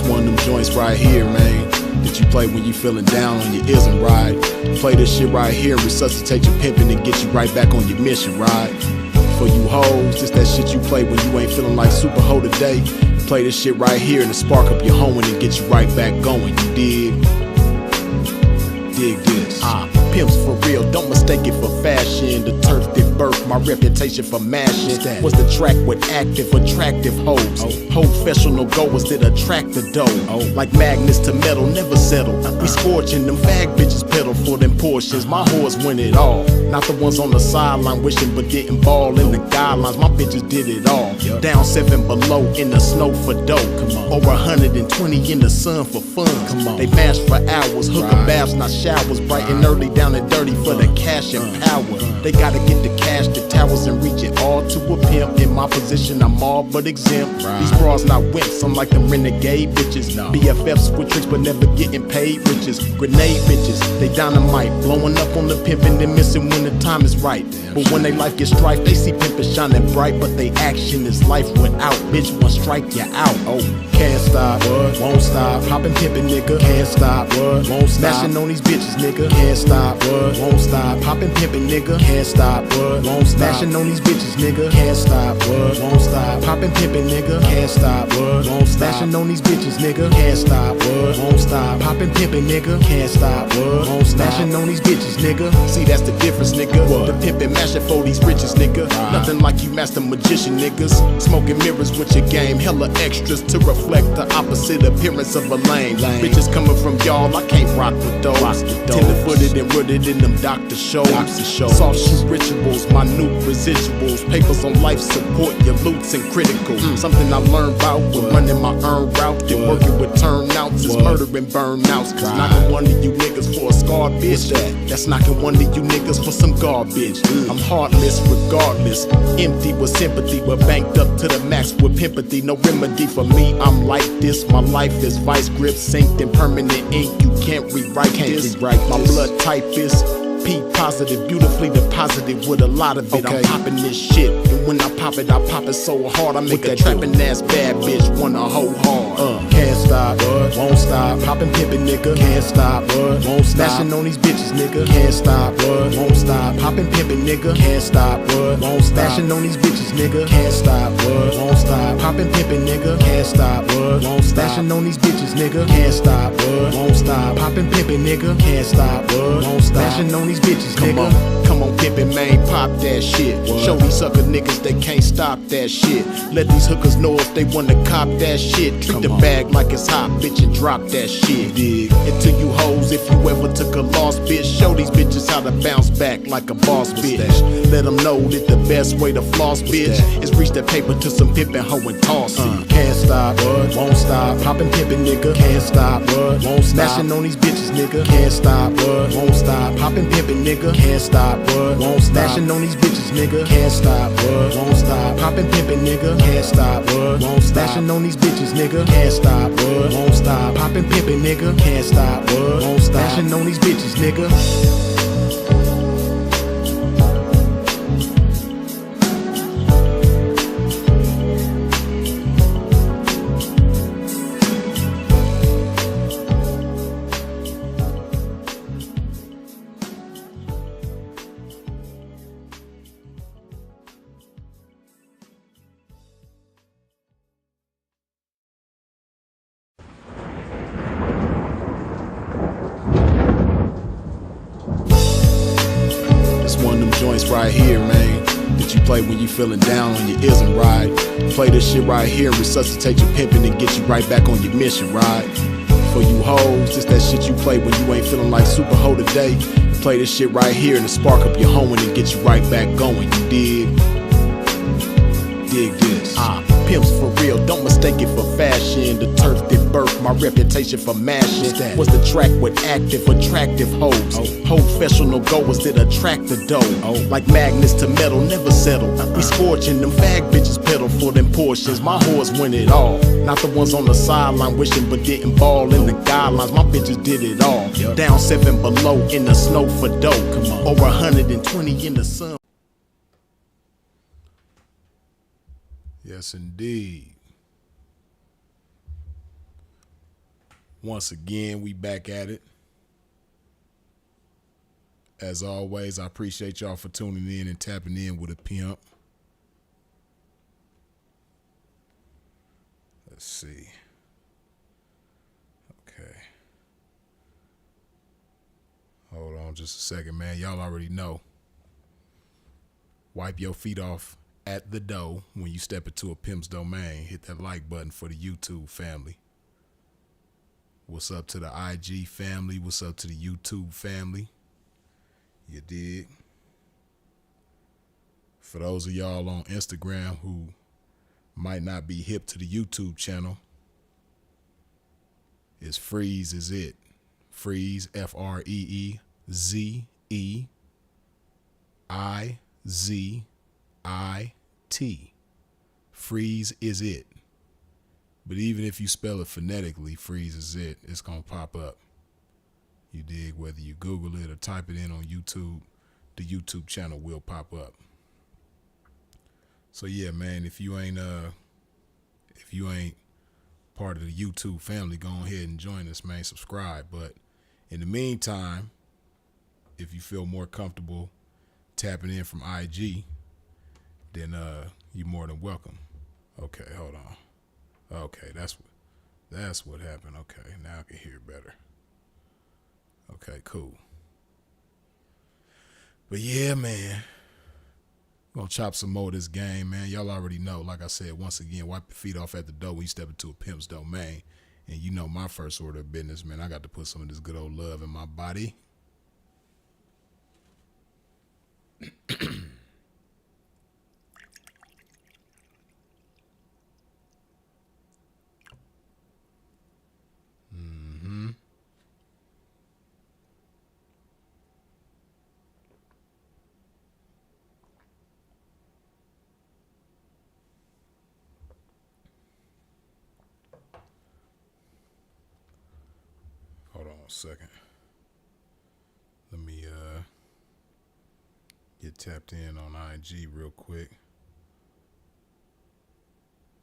one of them joints right here, man, that you play when you feeling down on your isn't right. Play this shit right here and resuscitate your pimpin' and get you right back on your mission, right? For you hoes, this that shit you play when you ain't feeling like super hoe today. Play this shit right here and to spark up your hoeing and get you right back going, you dig? Dig this. Pimps for real, don't mistake it for fashion. The turf that birthed my reputation for mashing was the track with active, attractive hoes. Professional goers that attract the dough. Like magnets to metal, never settle. We scorching them fag bitches pedal for them portions. My whores win it all. Not the ones on the sideline wishing but didn't ball in the guidelines. My bitches did it all. Down 7 below in the snow for dope. Over 120 in the sun for fun. They mash for hours, hooker baths, not showers. Bright and early, down and dirty for the cash and power. They gotta get the cash, the towers, and reach it all to a pimp. In my position, I'm all but exempt. These bras not wimps, I'm like them renegade bitches. BFFs with tricks but never getting paid riches. Grenade bitches, they dynamite, blowing up on the pimpin' and missing when the time is right. But when they life gets strife, they see pimpin' shining bright, but they action is life without. Bitch, one strike you out. Can't stop, won't stop. Poppin' pimpin' nigga, can't stop, won't stop. Smashing on these bitches, nigga, can't stop, won't stop. Poppin' pimpin' nigga, can't stop, won't stop. Smashing on these bitches, nigga, can't stop, won't stop. Poppin' pimpin' nigga, can't stop, won't stop. Smashing on these bitches, nigga, can't stop, won't stop. Poppin' pimpin' nigga, can't stop, won't stop. Smashing on these bitches, nigga. See, that's the difference, nigga. The pimpin' mashin' for these riches, nigga. Nothing like you master magician niggas. Smoking mirrors with your game, hella extras to reflect the opposite appearance of a lame. Bitches coming from y'all, I can't rock with those. Tender-footed and rooted in them doctor shows. Soft shoe rituals, minute residuals. Papers on life support, your loots and critical. Something I learned about with running my earn route and working with turnouts is murdering burnouts. Cause knocking one of you niggas for a scarred bitch, that's knocking one of you niggas for some garbage. I'm heartless regardless, empty with sympathy, but banked up to the max with pimpathy. No remedy for me, I'm like this. My life is vice grip, synced in permanent ink. You can't rewrite this. My blood type is P positive, beautifully deposited with a lot of it. I'm popping this shit, and when I pop it so hard I make a trapping ass bad bitch wanna hoe hard. Can't stop, won't stop. Poppin' pimpin' nigga, can't stop, won't stop. Smashing on these bitches, nigga, can't stop, won't stop. Poppin' pimpin' nigga, can't stop, won't stop. Smashing on these bitches, nigga, can't stop, won't stop. Poppin' pimpin' nigga, can't stop, won't stop. Smashing on these bitches, nigga, can't stop, won't stop. Poppin' pimpin' nigga, can't stop, won't stop. Smashing on these bitches, nigga. Come on, pimpin' man, pop that shit. Show these sucker niggas they can't stop that shit. Let these hookers know if they wanna cop that shit. Treat the bag like it's hot, bitch, and drop that shit. And to you hoes, if you ever took a loss, bitch, show these bitches how to bounce back like a boss, bitch. Let them know that the best way to floss, bitch, is reach that paper to some pimpin' hoe and toss it. Can't stop, won't stop. Poppin' pimpin' nigga, can't stop, won't stop. Smashing on these bitches, nigga, can't stop, won't stop. Poppin' pimpin' nigga, can't stop, won't stop. Smashing on these bitches, nigga, can't stop, won't stop. Poppin' pimpin' nigga, can't stop, won't stop. Smashing on these bitches, nigga, can't stop, won't stop. Poppin' pimpin' nigga, can't stop, won't stop. Smashing on these bitches, nigga. One of them joints right here, man, that you play when you feeling down on your isn't right. Play this shit right here and resuscitate your pimpin' and get you right back on your mission, right? For you hoes, this that shit you play when you ain't feeling like super hoe today. Play this shit right here and to spark up your hoeing and get you right back going, you dig? Dig this. Pimps for real, don't mistake it for fashion. The turf that birthed my reputation for mashing was the track with active, attractive hoes. Professional goers that attract the dough. Like magnets to metal, never settle. We scorching them fag bitches pedal for them portions. My whores win it all. Not the ones on the sideline wishing but didn't ball in the guidelines. My bitches did it all. Down 7 below in the snow for dope. Over 120 in the sun. Yes, indeed. Once again, we back at it. As always, I appreciate y'all for tuning in and tapping in with a pimp. Let's see. Okay. Hold on just a second, man. Y'all already know. Wipe your feet off at the door when you step into a pimp's domain. Hit that like button for the YouTube family. What's up to the IG family? What's up to the YouTube family? You dig? For those of y'all on Instagram who might not be hip to the YouTube channel, it's Freeze is it. Freeze, FreezeIzit. Freeze is it. But even if you spell it phonetically, Freeze is it, it's going to pop up. You dig? Whether you Google it or type it in on YouTube, the YouTube channel will pop up. So yeah, man, if you ain't part of the YouTube family, go ahead and join us, man. Subscribe. But in the meantime, if you feel more comfortable tapping in from IG, then you're more than welcome. Okay, hold on. Okay, that's what happened. Okay, now I can hear better. Okay, cool. But yeah, man, gonna chop some more of this game, man. Y'all already know, like I said, once again, wipe your feet off at the door when you step into a pimp's domain. And you know my first order of business, man. I got to put some of this good old love in my body. Hold on a second. Let me get tapped in on IG real quick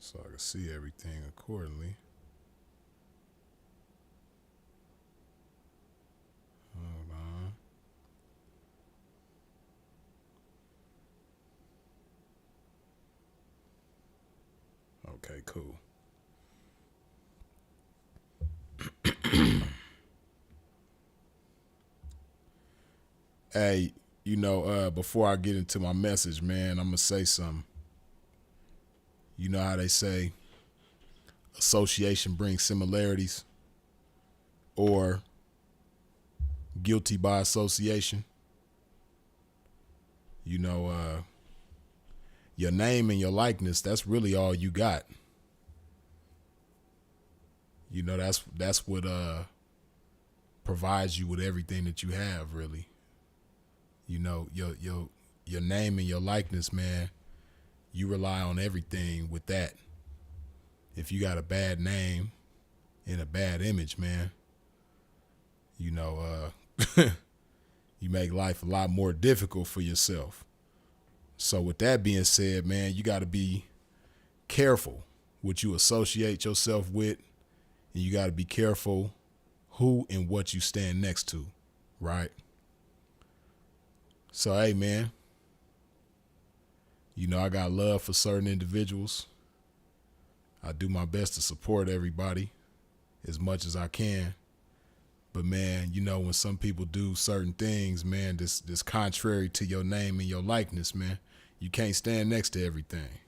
so I can see everything accordingly. Hold on. Okay, cool. Hey, you know, before I get into my message, man, I'm going to say something. You know how they say association brings similarities, or guilty by association? You know, your name and your likeness, that's really all you got. You know, that's what provides you with everything that you have, really. You know, your name and your likeness, man, you rely on everything with that. If you got a bad name and a bad image, man, you know, you make life a lot more difficult for yourself. So with that being said, man, you got to be careful what you associate yourself with, and you got to be careful who and what you stand next to, right? So, hey, man, you know, I got love for certain individuals. I do my best to support everybody as much as I can. But, man, you know, when some people do certain things, man, this contrary to your name and your likeness, man, you can't stand next to everything.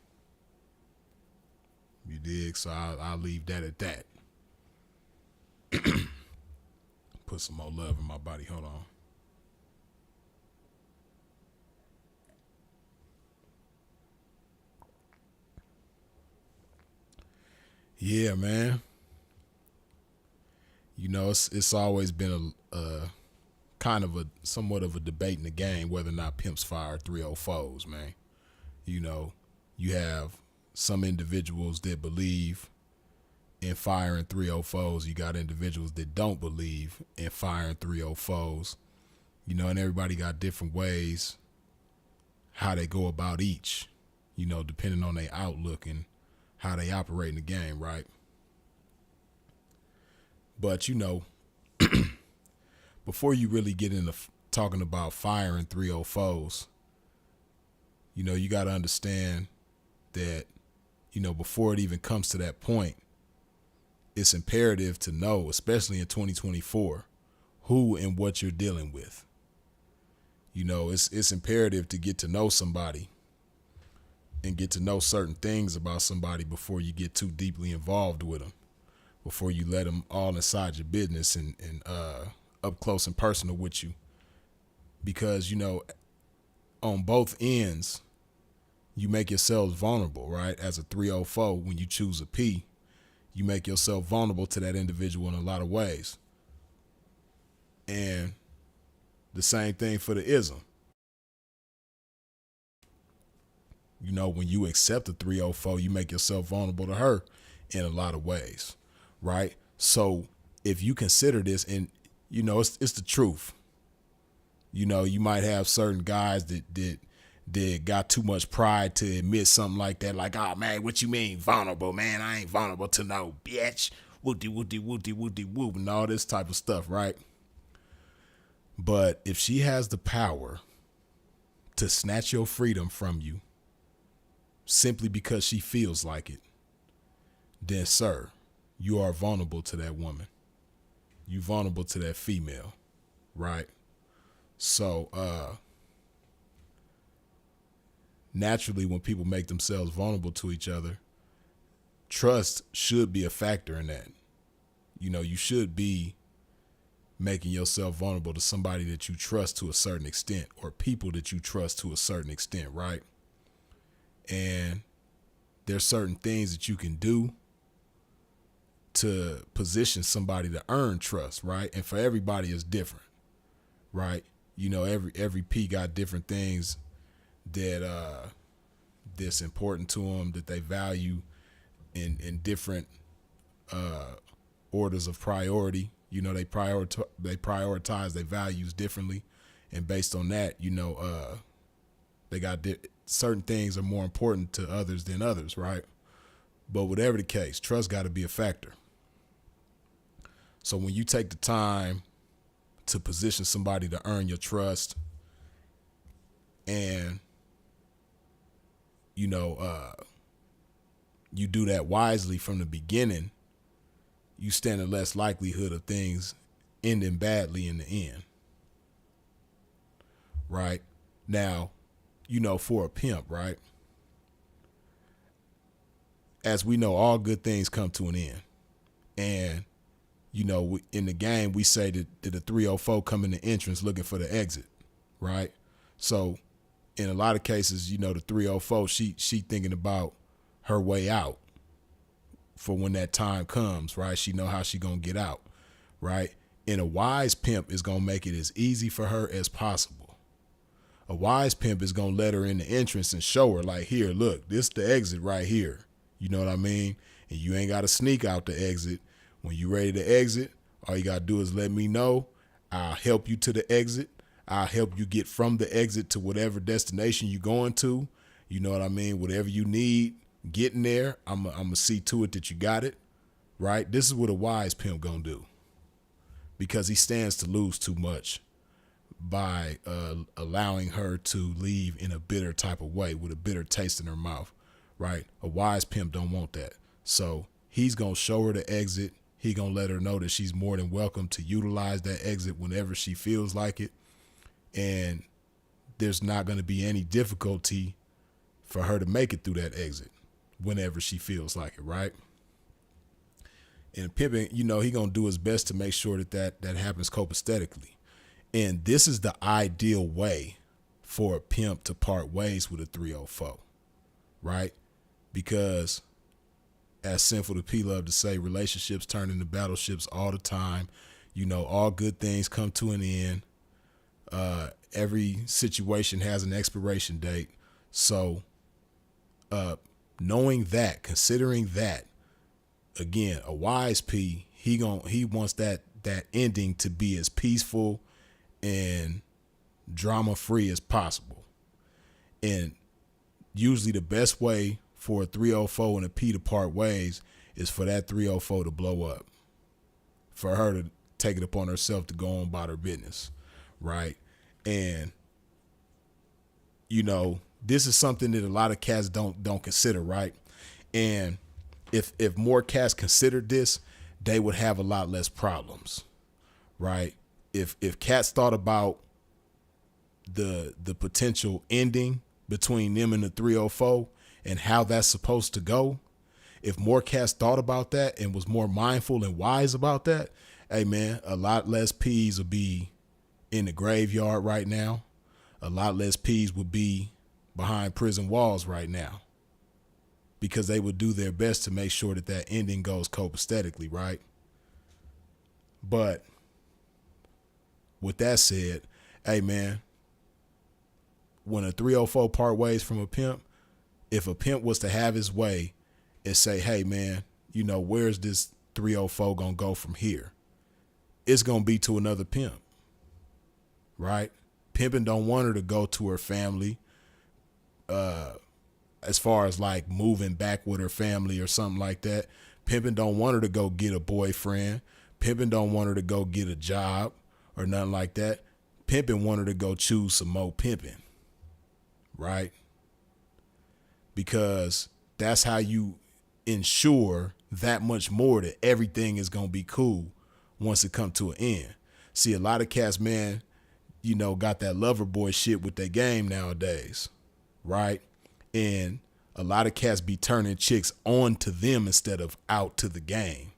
You dig? So I'll leave that at that. Put some more love in my body. Hold on. Yeah, man. You know, it's always been a kind of somewhat of a debate in the game whether or not Pimps Fire 304's, man. You know, you have some individuals that believe in firing 304's. You got individuals that don't believe in firing 304's. You know, and everybody got different ways how they go about each, you know, depending on their outlook and how they operate in the game, right? But before you really get into talking about firing 304s, you got to understand that, before it even comes to that point, it's imperative to know, especially in 2024, who and what you're dealing with. It's imperative to get to know somebody and get to know certain things about somebody before you get too deeply involved with them, before you let them all inside your business and up close and personal with you. Because, on both ends, you make yourselves vulnerable, right? As a 304, when you choose a P, you make yourself vulnerable to that individual in a lot of ways. And the same thing for the ism. When you accept a 304, you make yourself vulnerable to her in a lot of ways, right? So if you consider this, and it's the truth. You might have certain guys that got too much pride to admit something like that, like, oh man, what you mean vulnerable, man? I ain't vulnerable to no bitch. Woody, woody, woody, woody, whoop, and all this type of stuff, right? But if she has the power to snatch your freedom from you simply because she feels like it, then, sir, you are vulnerable to that woman. You vulnerable to that female, right? So, naturally, when people make themselves vulnerable to each other, trust should be a factor in that. You should be making yourself vulnerable to somebody that you trust to a certain extent, or people that you trust to a certain extent, right? And there's certain things that you can do to position somebody to earn trust, right? And for everybody, it's different, right? Every P got different things that that's important to them, that they value in different orders of priority. They prioritize their values differently, and based on that, they got certain things are more important to others than others, right? But whatever the case, trust got to be a factor. So when you take the time to position somebody to earn your trust, and you do that wisely from the beginning, you stand a less likelihood of things ending badly in the end. Right? Now, for a pimp, right? As we know, all good things come to an end. And, in the game, we say that the 304 come in the entrance looking for the exit, right? So in a lot of cases, the 304, she thinking about her way out for when that time comes, right? She know how she gonna get out, right? And a wise pimp is gonna make it as easy for her as possible. A wise pimp is gonna let her in the entrance and show her, like, here, look, this the exit right here. You know what I mean? And you ain't gotta sneak out the exit. When you ready to exit, all you gotta do is let me know. I'll help you to the exit. I'll help you get from the exit to whatever destination you're going to. You know what I mean? Whatever you need getting there, I'm gonna see to it that you got it, right? This is what a wise pimp gonna do, because he stands to lose too much by allowing her to leave in a bitter type of way with a bitter taste in her mouth, right? A wise pimp don't want that. So he's gonna show her the exit. He gonna let her know that she's more than welcome to utilize that exit whenever she feels like it. And there's not gonna be any difficulty for her to make it through that exit whenever she feels like it, right? And pimping, he gonna do his best to make sure that happens copacetically. And this is the ideal way for a pimp to part ways with a 304, right? Because, as Sinful to P love to say, relationships turn into battleships all the time. All good things come to an end. Every situation has an expiration date. So, knowing that, considering that, again, a wise P, he wants that ending to be as peaceful and drama free as possible. And usually the best way for a 304 and a P to part ways is for that 304 to blow up. for her to take it upon herself to go on about her business, right? And this is something that a lot of cats don't consider, right? And if more cats considered this, they would have a lot less problems, right? If cats thought about the potential ending between them and the 304 and how that's supposed to go, if more cats thought about that and was more mindful and wise about that, hey man, a lot less P's would be in the graveyard right now. A lot less P's would be behind prison walls right now, because they would do their best to make sure that that ending goes copacetically, right? But with that said, hey man, when a 304 part ways from a pimp, if a pimp was to have his way and say, hey man, where's this 304 gonna go from here? It's gonna be to another pimp, right? Pimping don't want her to go to her family, as far as like moving back with her family or something like that. Pimping don't want her to go get a boyfriend. Pimping don't want her to go get a job or nothing like that. Pimping want her to go choose some more pimping, right? Because that's how you ensure that much more that everything is going to be cool once it comes to an end. See, a lot of cats, man, got that lover boy shit with their game nowadays, right? And a lot of cats be turning chicks on to them instead of out to the game.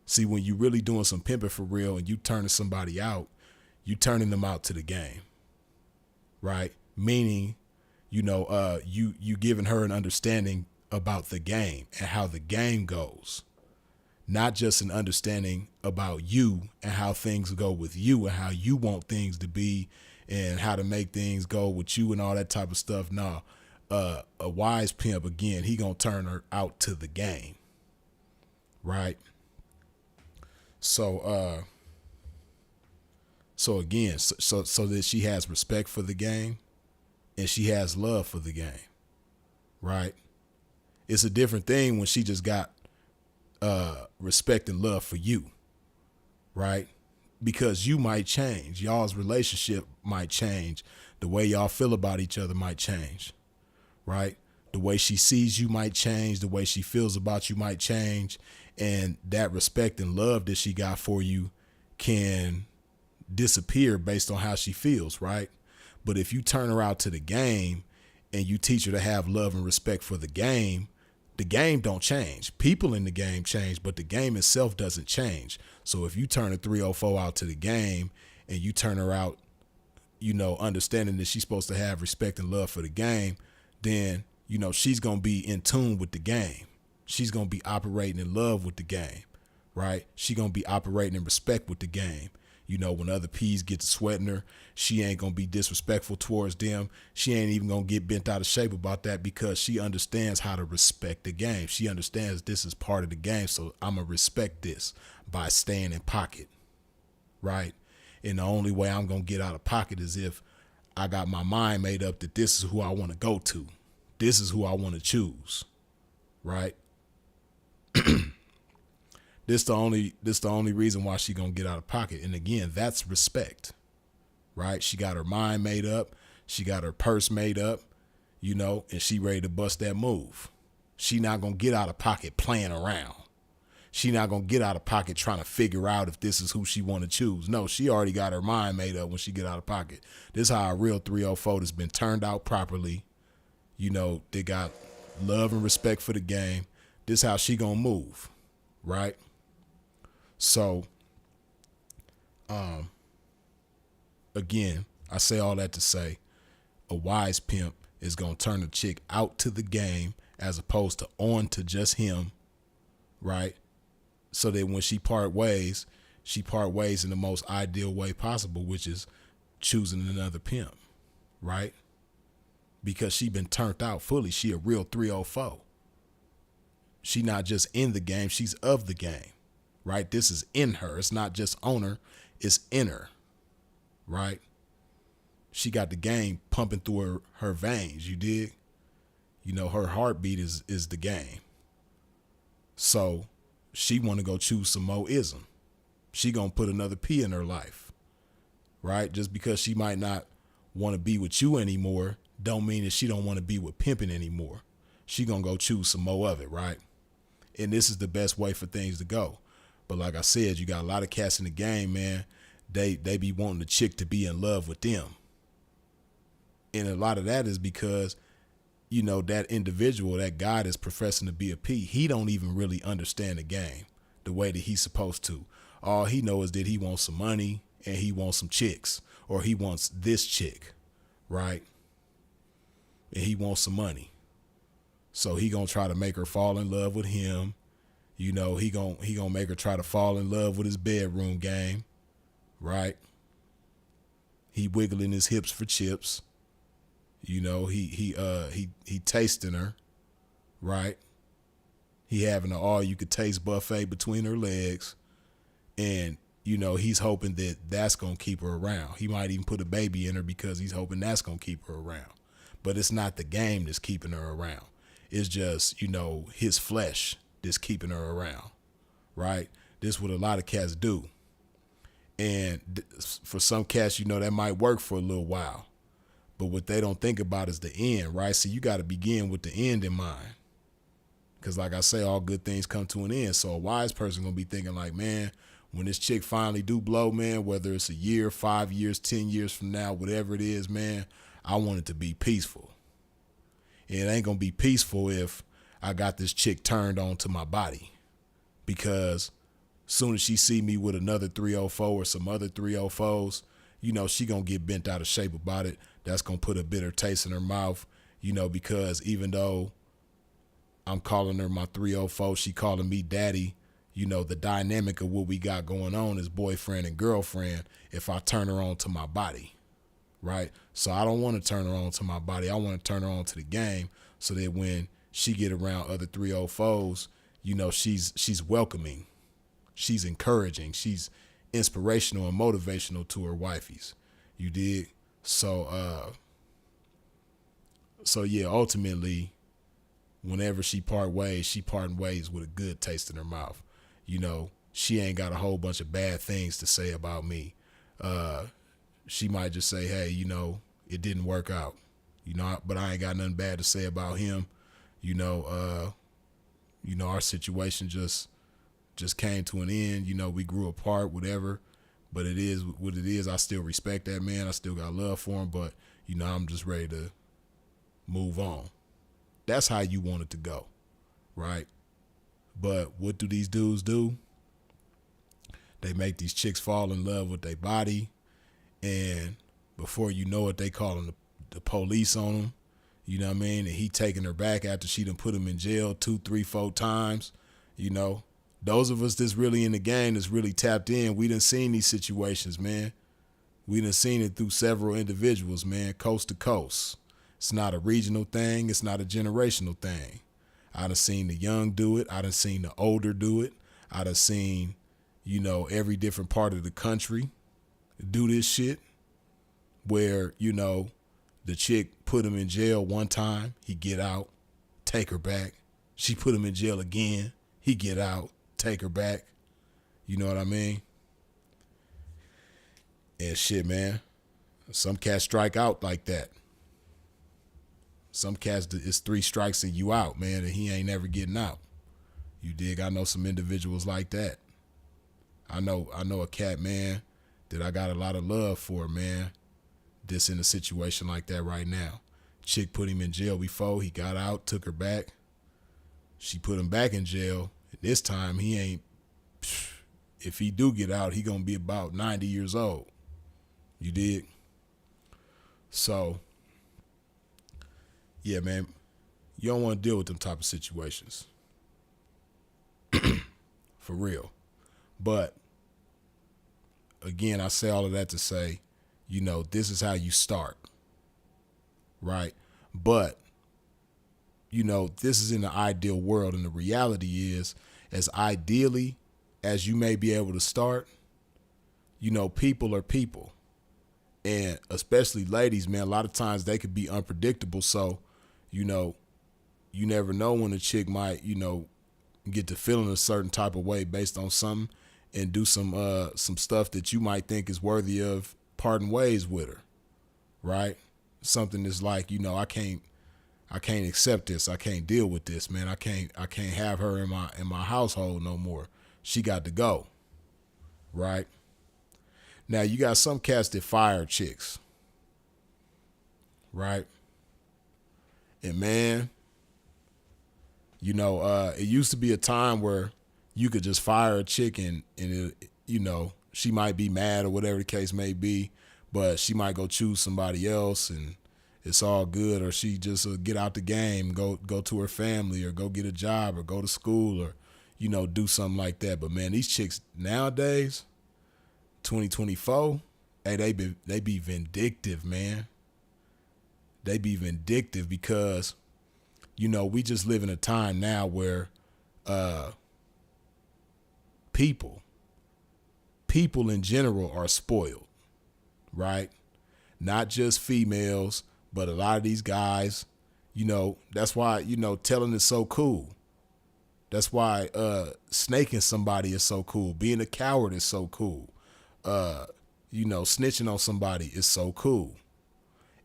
See, when you really doing some pimping for real and you turning somebody out, you turning them out to the game, right? Meaning, you giving her an understanding about the game and how the game goes. Not just an understanding about you and how things go with you and how you want things to be and how to make things go with you and all that type of stuff. No, a wise pimp, again, he gonna turn her out to the game, right? So again, so that she has respect for the game and she has love for the game, right? It's a different thing when she just got respect and love for you, right? Because you might change. Y'all's relationship might change. The way y'all feel about each other might change, right? The way she sees you might change. The way she feels about you might change. And that respect and love that she got for you can disappear based on how she feels, right? But if you turn her out to the game and you teach her to have love and respect for the game don't change. People in the game change, but the game itself doesn't change. So if you turn a 304 out to the game and you turn her out, understanding that she's supposed to have respect and love for the game, then, she's going to be in tune with the game. She's going to be operating in love with the game, right? She's going to be operating in respect with the game. When other P's get to sweating her, she ain't going to be disrespectful towards them. She ain't even going to get bent out of shape about that because she understands how to respect the game. She understands this is part of the game, so I'm going to respect this by staying in pocket, right? And the only way I'm going to get out of pocket is if I got my mind made up that this is who I want to go to. This is who I want to choose, right? This the only reason why she gonna get out of pocket. And again, that's respect, right? She got her mind made up. She got her purse made up, and she ready to bust that move. She not gonna get out of pocket playing around. She not gonna get out of pocket trying to figure out if this is who she want to choose. No, she already got her mind made up when she get out of pocket. This is how a real 304 has been turned out properly. They got love and respect for the game. This is how she gonna move, right? So, again, I say all that to say a wise pimp is going to turn a chick out to the game as opposed to on to just him, right? So that when she part ways in the most ideal way possible, which is choosing another pimp, right? Because she been turned out fully. She a real 304. She not just in the game, she's of the game. Right? This is in her. It's not just on her. It's in her. Right? She got the game pumping through her veins. You dig? Her heartbeat is the game. So she want to go choose some more ism. She gonna put another P in her life, right? Just because she might not want to be with you anymore, don't mean that she don't want to be with pimping anymore. She gonna go choose some more of it, right? And this is the best way for things to go. But like I said, you got a lot of cats in the game, man. They be wanting the chick to be in love with them. And a lot of that is because, you know, that individual, that guy that's professing to be a P, he don't even really understand the game the way that he's supposed to. All he knows is that he wants some money and he wants some chicks, or he wants this chick, right? And he wants some money. So he gonna try to make her fall in love with him. You know, he gonna make her try to fall in love with his bedroom game, right? He wiggling his hips for chips. You know, he tasting her, right? He having an all you could taste buffet between her legs, and you know he's hoping that that's gonna keep her around. He might even put a baby in her because he's hoping that's gonna keep her around. But it's not the game that's keeping her around. It's just, you know, his flesh that's keeping her around, right? This is what a lot of cats do. And for some cats, you know, that might work for a little while. But what they don't think about is the end, right? So you got to begin with the end in mind. Because like I say, all good things come to an end. So a wise person going to be thinking like, man, when this chick finally do blow, man, whether it's a year, 5 years, 10 years from now, whatever it is, man, I want it to be peaceful. And it ain't going to be peaceful if I got this chick turned on to my body. Because soon as she see me with another 304 or some other 304s, you know, she going to get bent out of shape about it. That's going to put a bitter taste in her mouth, you know, because even though I'm calling her my 304, she calling me daddy, you know, the dynamic of what we got going on is boyfriend and girlfriend if I turn her on to my body, right? So I don't want to turn her on to my body. I want to turn her on to the game so that when she get around other 304s, you know, she's welcoming, she's encouraging, she's inspirational and motivational to her wifeys. You dig? So yeah, ultimately, whenever she parting ways with a good taste in her mouth. You know, she ain't got a whole bunch of bad things to say about me. She might just say, hey, you know, it didn't work out, you know, but I ain't got nothing bad to say about him. You know, our situation just came to an end. You know, we grew apart, whatever, but it is what it is. I still respect that man. I still got love for him, but you know, I'm just ready to move on. That's how you want it to go, right? But what do these dudes do? They make these chicks fall in love with their body, and before you know it, they calling the police on them. You know what I mean? And he taking her back after she done put him in jail 2, 3, 4 times. You know, those of us that's really in the game, that's really tapped in, we done seen these situations, man. We done seen it through several individuals, man, coast to coast. It's not a regional thing. It's not a generational thing. I done seen the young do it. I done seen the older do it. I done seen, you know, every different part of the country do this shit where, you know, the chick put him in jail one time, he get out, take her back. She put him in jail again, he get out, take her back. You know what I mean? And shit, man, some cats strike out like that. Some cats, it's 3 strikes and you out, man, and he ain't never getting out. You dig? I know some individuals like that. I know a cat, man, that I got a lot of love for, man, that's in a situation like that right now. Chick put him in jail before, he got out, took her back. She put him back in jail. This time he ain't, if he do get out, he gonna be about 90 years old. You dig? So, yeah, man, you don't want to deal with them type of situations. For real. But, again, I say all of that to say, you know, this is how you start, right? But, you know, this is in the ideal world, and the reality is, as ideally as you may be able to start, you know, people are people. And especially ladies, man, a lot of times they could be unpredictable. So, you know, you never know when a chick might, you know, get to feeling a certain type of way based on something. and do some stuff that you might think is worthy of parting ways with her, right? Something that's like, I can't accept this. I can't deal with this, man. I can't have her in my household no more. She got to go. Right? Now you got some cats that fire chicks. Right? And man, it used to be a time where you could just fire a chick and she might be mad or whatever the case may be, but she might go choose somebody else and it's all good, or she just get out the game, go to her family, or go get a job, or go to school, or do something like that. But man, these chicks nowadays, 2024, hey, they be vindictive, man. They be vindictive because we just live in a time now where people in general are spoiled, right? Not just females, but a lot of these guys, that's why, telling is so cool. That's why snaking somebody is so cool. Being a coward is so cool. Snitching on somebody is so cool.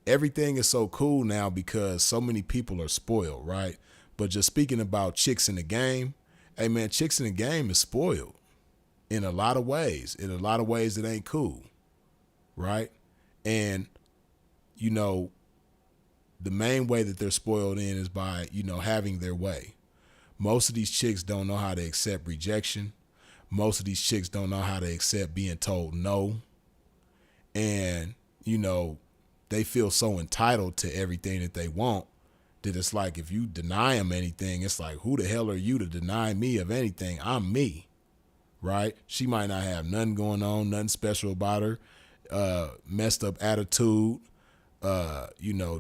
Everything is so cool now because so many people are spoiled, right? But just speaking about chicks in the game, hey man, chicks in the game is spoiled in a lot of ways. In a lot of ways that ain't cool, right? And, the main way that they're spoiled in is by, having their way. Most of these chicks don't know how to accept rejection. Most of these chicks don't know how to accept being told no. And, they feel so entitled to everything that they want that it's like if you deny them anything, it's like, who the hell are you to deny me of anything? I'm me, right? She might not have nothing going on, nothing special about her, messed up attitude,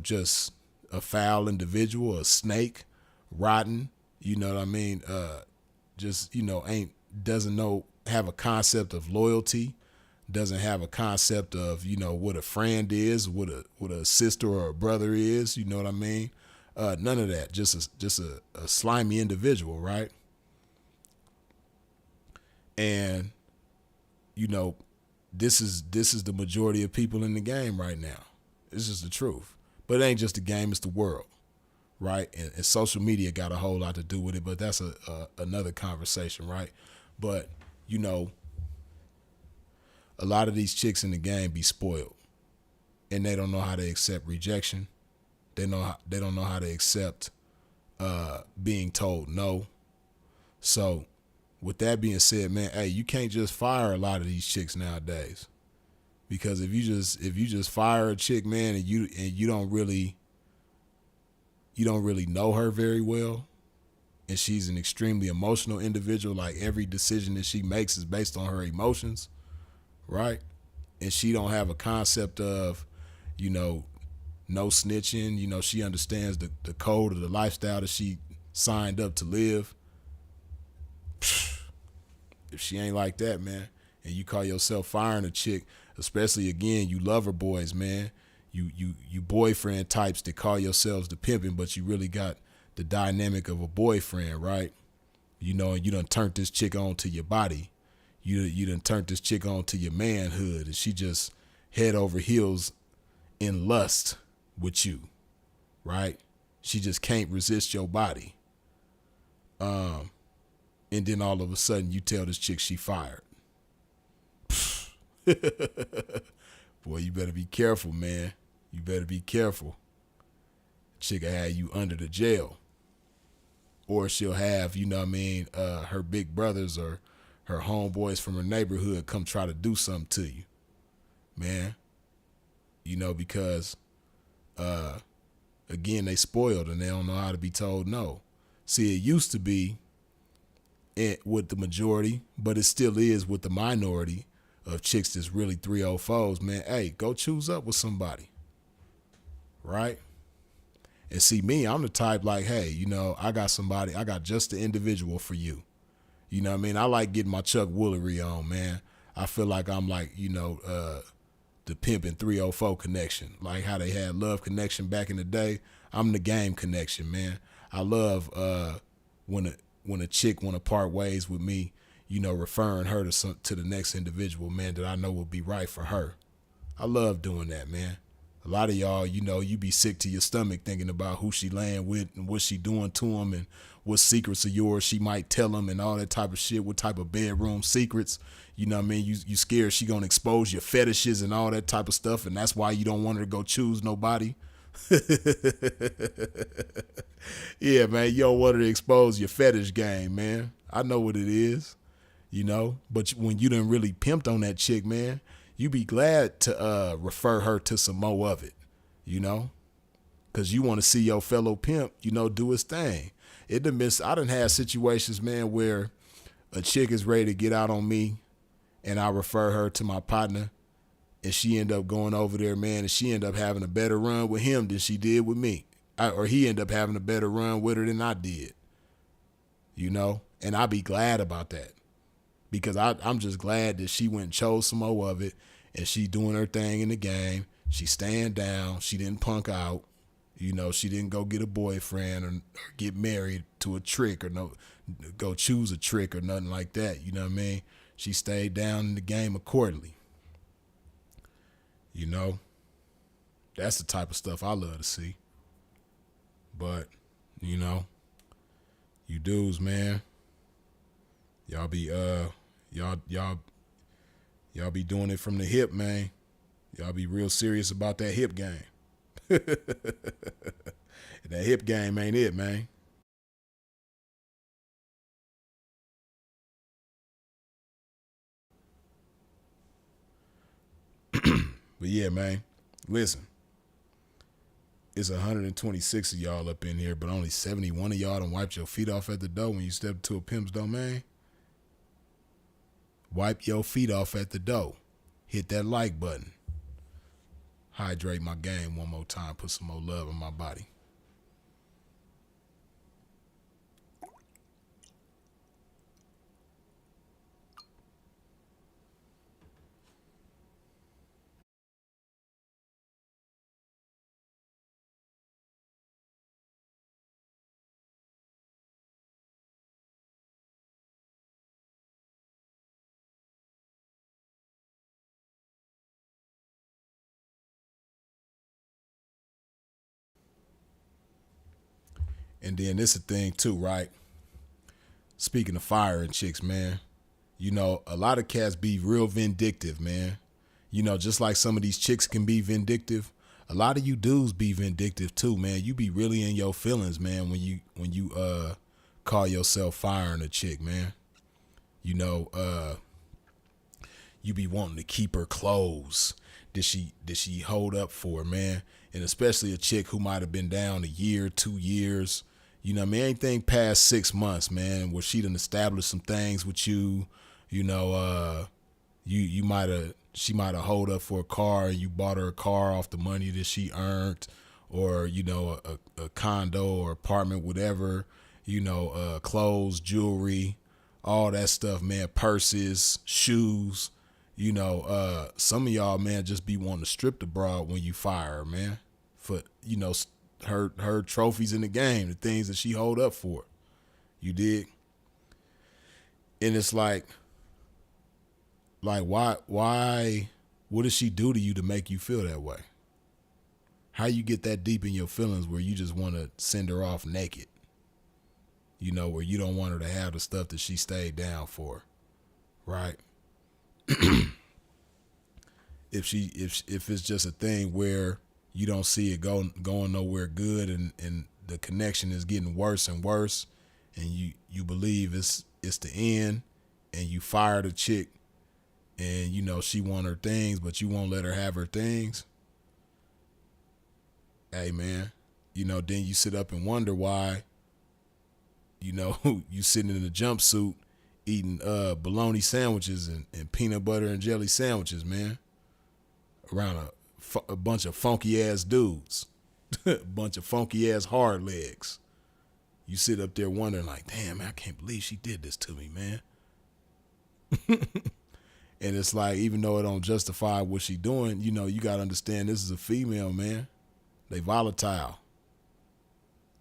just a foul individual, a snake, rotten, you know what I mean? Have a concept of loyalty, doesn't have a concept of, what a friend is, what a sister or a brother is, you know what I mean? None of that, just a slimy individual, right? And, this is the majority of people in the game right now. It's just the truth. But it ain't just the game, it's the world, right? And social media got a whole lot to do with it, but that's another conversation, right? But, a lot of these chicks in the game be spoiled, and they don't know how to accept rejection. They don't know how to accept being told no. So with that being said, man, hey, you can't just fire a lot of these chicks nowadays. Because if you just fire a chick, man, and you don't really know her very well, and she's an extremely emotional individual, like every decision that she makes is based on her emotions, right? And she don't have a concept of, no snitching, she understands the code of the lifestyle that she signed up to live. If she ain't like that, man, and you call yourself firing a chick, especially again, you lover boys, man, you boyfriend types that call yourselves the pimping, but you really got the dynamic of a boyfriend, right? And you done turned this chick on to your body. You done turned this chick on to your manhood, and she just head over heels in lust with you, right? She just can't resist your body. And then all of a sudden you tell this chick she fired. Boy, you better be careful, man. You better be careful. Chick will have you under the jail. Or she'll have, her big brothers or her homeboys from her neighborhood come try to do something to you, man. Because, again, they spoiled and they don't know how to be told no. See, it used to be with the majority, but it still is with the minority of chicks that's really 304's, man. Hey, go choose up with somebody, right? And see me, I'm the type like, hey, I got somebody, I got just the individual for you. You know what I mean? I like getting my Chuck Woolery on, man. I feel like I'm like, the Pimp and 304 connection. Like how they had Love Connection back in the day. I'm the Game Connection, man. I love when a chick want to part ways with me, referring her to the next individual, man, that I know will be right for her. I love doing that, man. A lot of y'all, you be sick to your stomach thinking about who she laying with and what she doing to him and what secrets of yours she might tell him and all that type of shit, what type of bedroom secrets. You know what I mean? You scared she gonna expose your fetishes and all that type of stuff, and that's why you don't want her to go choose nobody. Yeah, man, you don't want her to expose your fetish game, man. I know what it is, but when you done really pimped on that chick, man, you be glad to refer her to some more of it, because you want to see your fellow pimp, do his thing. I done had situations, man, where a chick is ready to get out on me and I refer her to my partner and she end up going over there, man, and she end up having a better run with him than she did with me. Or he end up having a better run with her than I did, and I be glad about that. Because I'm just glad that she went and chose some more of it, and she doing her thing in the game. She staying down. She didn't punk out. She didn't go get a boyfriend or get married to a trick or go choose a trick or nothing like that. You know what I mean? She stayed down in the game accordingly. That's the type of stuff I love to see. But, you dudes, man, y'all be y'all be doing it from the hip, man. Y'all be real serious about that hip game. That hip game ain't it, man. But yeah, man, listen. It's 126 of y'all up in here, but only 71 of y'all done wiped your feet off at the door when you step to a pimp's domain. Wipe your feet off at the door. Hit that like button. Hydrate my game one more time. Put some more love in my body. And then this is a thing too, right? Speaking of firing chicks, man, a lot of cats be real vindictive, man. Just like some of these chicks can be vindictive, a lot of you dudes be vindictive too, man. You be really in your feelings, man, when you call yourself firing a chick, man. You be wanting to keep her close. Did she hold up for her, man? And especially a chick who might have been down a year, 2 years. Anything past 6 months, man, where she done established some things with you. She might have hold up for a car and you bought her a car off the money that she earned, or a condo or apartment, whatever. Clothes, jewelry, all that stuff, man. Purses, shoes. Some of y'all, man, just be wanting to strip the broad when you fire her, man, for her trophies in the game, the things that she hold up for. You dig? And it's like why what does she do to you to make you feel that way? How you get that deep in your feelings where you just want to send her off naked? Where you don't want her to have the stuff that she stayed down for, right? If it's just a thing where you don't see it going nowhere good, and the connection is getting worse and worse, and you believe it's the end, and you fire the chick, and she want her things, but you won't let her have her things. Hey, man, then you sit up and wonder why, you sitting in a jumpsuit eating bologna sandwiches and peanut butter and jelly sandwiches, man, around a bunch of funky ass dudes, a bunch of funky ass hard legs. You sit up there wondering like, damn, man, I can't believe she did this to me, man. And it's like, even though it don't justify what she doing, you got to understand this is a female, man. They volatile.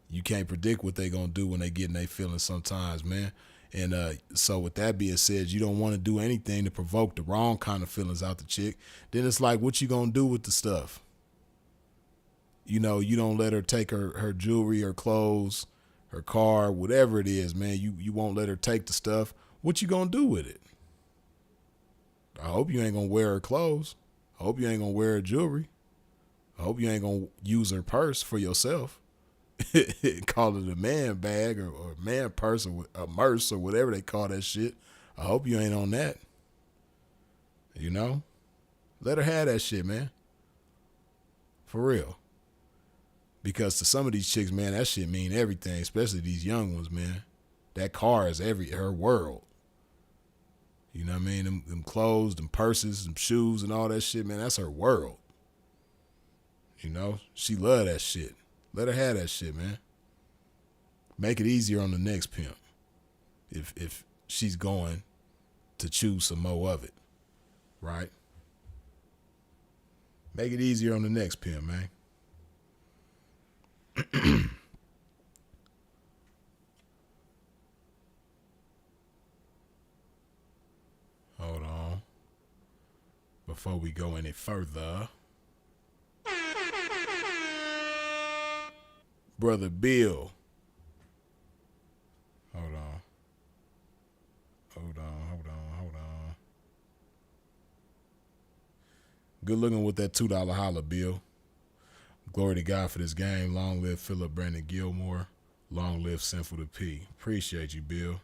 You can't predict what they going to do when they get in their feelings sometimes, man. And so with that being said, you don't want to do anything to provoke the wrong kind of feelings out the chick. Then it's like, what you gonna do with the stuff? You know, you don't let her take her jewelry, her clothes, her car, whatever it is, man. You won't let her take the stuff. What you gonna do with it? I hope you ain't gonna wear her clothes. I hope you ain't gonna wear her jewelry. I hope you ain't gonna use her purse for yourself. Call it a man bag or a man purse or a merce or whatever they call that shit. I hope you ain't on that. You know? Let her have that shit, man. For real. Because to some of these chicks, man, that shit mean everything, especially these young ones, man. That car is her world. You know what I mean? Them clothes, them purses, them shoes and all that shit, man, that's her world. You know? She love that shit. Let her have that shit, man. Make it easier on the next pimp if she's going to choose some more of it, right? Make it easier on the next pimp, man. Hold on. Before we go any further, Brother Bill. Hold on. Good looking with that $2 holler, Bill. Glory to God for this game. Long live Philip Brandon Gilmore. Long live Sinful to P. Appreciate you, Bill.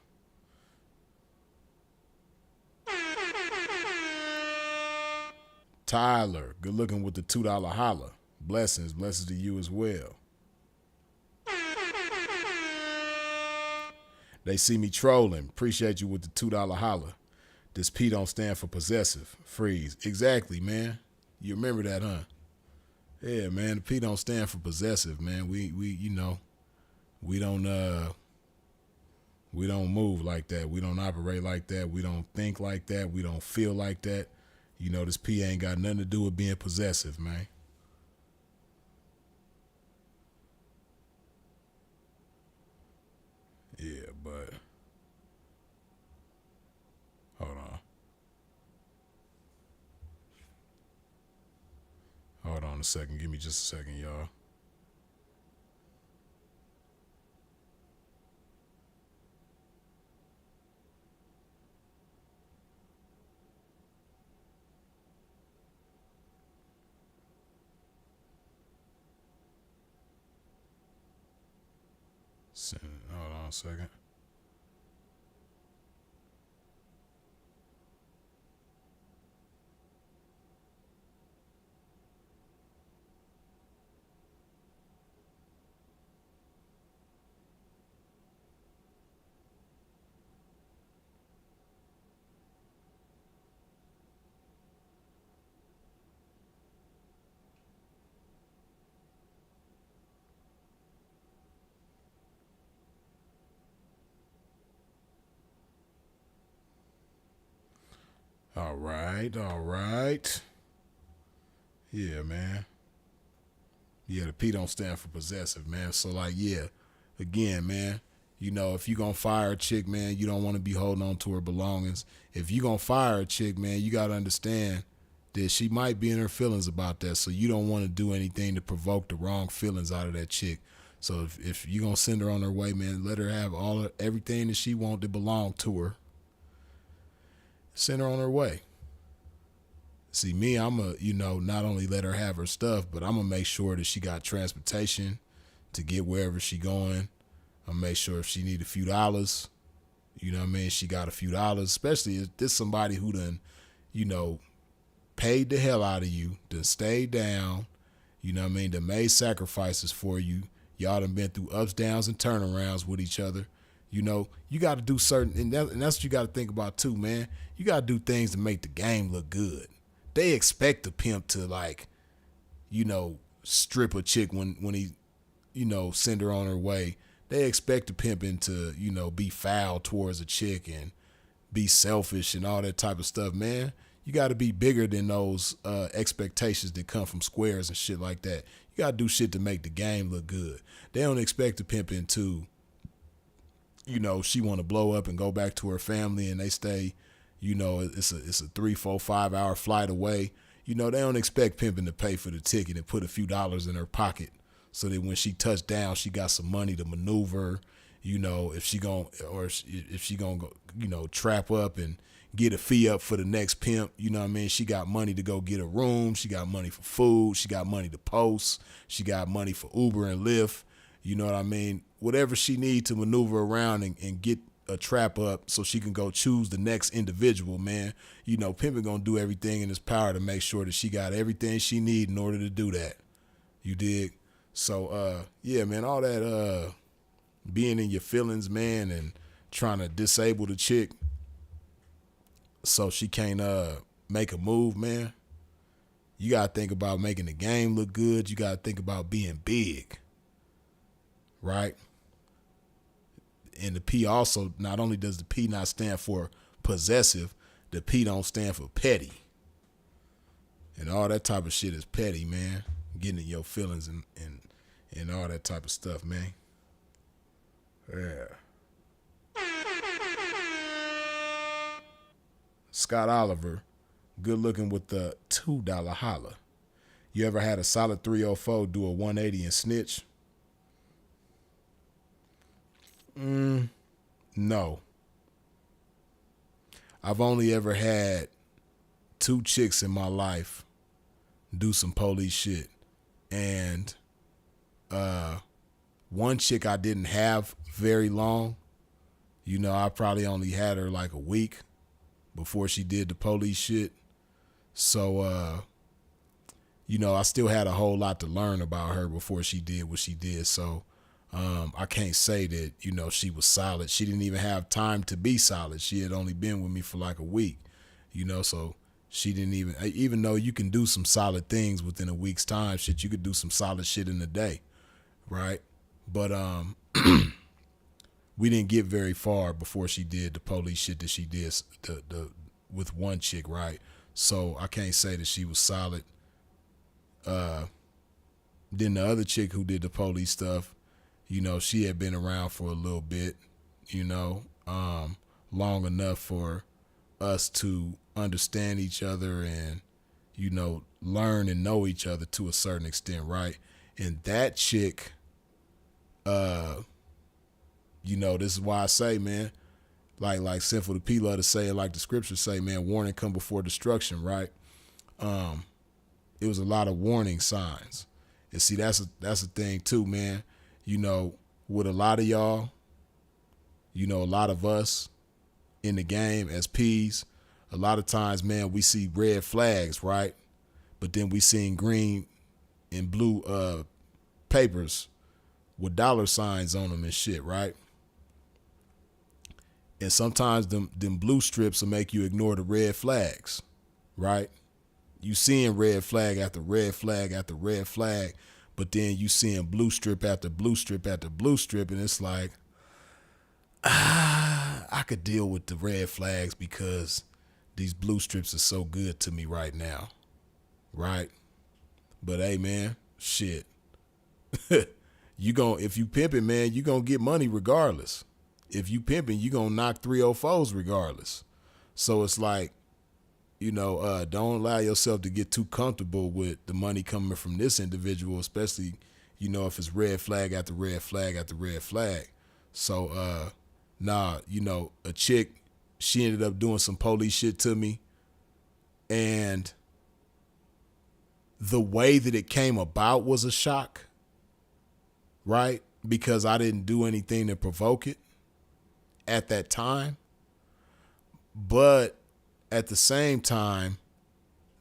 Tyler, good looking with the $2 holler. Blessings to you as well. They see me trolling. Appreciate you with the $2 holler. This P don't stand for possessive. Freeze. Exactly, man. You remember that, huh? Yeah, man. The P don't stand for possessive, man. We you know, we don't move like that. We don't operate like that. We don't think like that. We don't feel like that. You know, this P ain't got nothing to do with being possessive, man. Yeah, but hold on. Hold on a second. Give me just a second, y'all. Hold on a second. All right. Yeah, man. Yeah, the P don't stand for possessive, man. So, like, yeah, again, man, you know, if you gonna fire a chick, man, you don't want to be holding on to her belongings. If you gonna fire a chick, man, you got to understand that she might be in her feelings about that. So you don't want to do anything to provoke the wrong feelings out of that chick. So if you gonna send her on her way, man, let her have everything that she want to belong to her. Send her on her way. See, me, not only let her have her stuff, but I'm going to make sure that she got transportation to get wherever she going. I'll make sure if she need a few dollars, you know what I mean, she got a few dollars, especially if this somebody who done, you know, paid the hell out of you, done stayed down, you know what I mean, done made sacrifices for you. Y'all done been through ups, downs, and turnarounds with each other. You know, you got to do certain, and that's what you got to think about too, man. You got to do things to make the game look good. They expect the pimp to, like, you know, strip a chick when he, you know, send her on her way. They expect the pimping to, you know, be foul towards a chick and be selfish and all that type of stuff, man. You got to be bigger than those expectations that come from squares and shit like that. You got to do shit to make the game look good. They don't expect the pimping to, she want to blow up and go back to her family, and they stay, it's a 3, 4, 5 hour flight away. They don't expect pimping to pay for the ticket and put a few dollars in her pocket so that when she touched down, she got some money to maneuver. If she gonna go, trap up and get a fee up for the next pimp. You know what I mean? She got money to go get a room. She got money for food. She got money to post. She got money for Uber and Lyft. You know what I mean? Whatever she need to maneuver around and get a trap up so she can go choose the next individual, man. Pimpin' gonna do everything in his power to make sure that she got everything she need in order to do that. You dig? So, yeah, man, all that being in your feelings, man, and trying to disable the chick so she can't make a move, man. You gotta think about making the game look good. You gotta think about being big, right? And the P also, not only does the P not stand for possessive, the P don't stand for petty. And all that type of shit is petty, man. Getting in your feelings and all that type of stuff, man. Yeah. Scott Oliver, good looking with the $2 holla. You ever had a solid 304 do a 180 and snitch? No. I've only ever had 2 chicks in my life do some police shit. And one chick I didn't have very long. I probably only had her like a week before she did the police shit. So, I still had a whole lot to learn about her before she did what she did. So, I can't say that, she was solid. She didn't even have time to be solid. She had only been with me for like a week, so she didn't even though you can do some solid things within a week's time, shit, you could do some solid shit in a day, right? But we didn't get very far before she did the police shit that she did with one chick, right? So I can't say that she was solid. Then the other chick who did the police stuff, she had been around for a little bit, long enough for us to understand each other and, learn and know each other to a certain extent, right? And that chick, this is why I say, man, like Sinful the P love to say it, like the scriptures say, man, warning come before destruction, right? It was a lot of warning signs. And see, that's a thing too, man. With a lot of y'all, a lot of us in the game as P's, a lot of times, man, we see red flags, right? But then we seen green and blue papers with dollar signs on them and shit, right? And sometimes them blue strips will make you ignore the red flags, right? You seeing red flag after red flag after red flag, but then you seeing blue strip after blue strip after blue strip, and it's like, I could deal with the red flags because these blue strips are so good to me right now, right? But hey, man, shit. If you pimping, man, you gonna get money regardless. If you pimping, you gonna knock 304's regardless. So it's like, don't allow yourself to get too comfortable with the money coming from this individual, especially, if it's red flag after red flag after red flag. So, a chick, she ended up doing some police shit to me. And the way that it came about was a shock, right? Because I didn't do anything to provoke it at that time. But at the same time,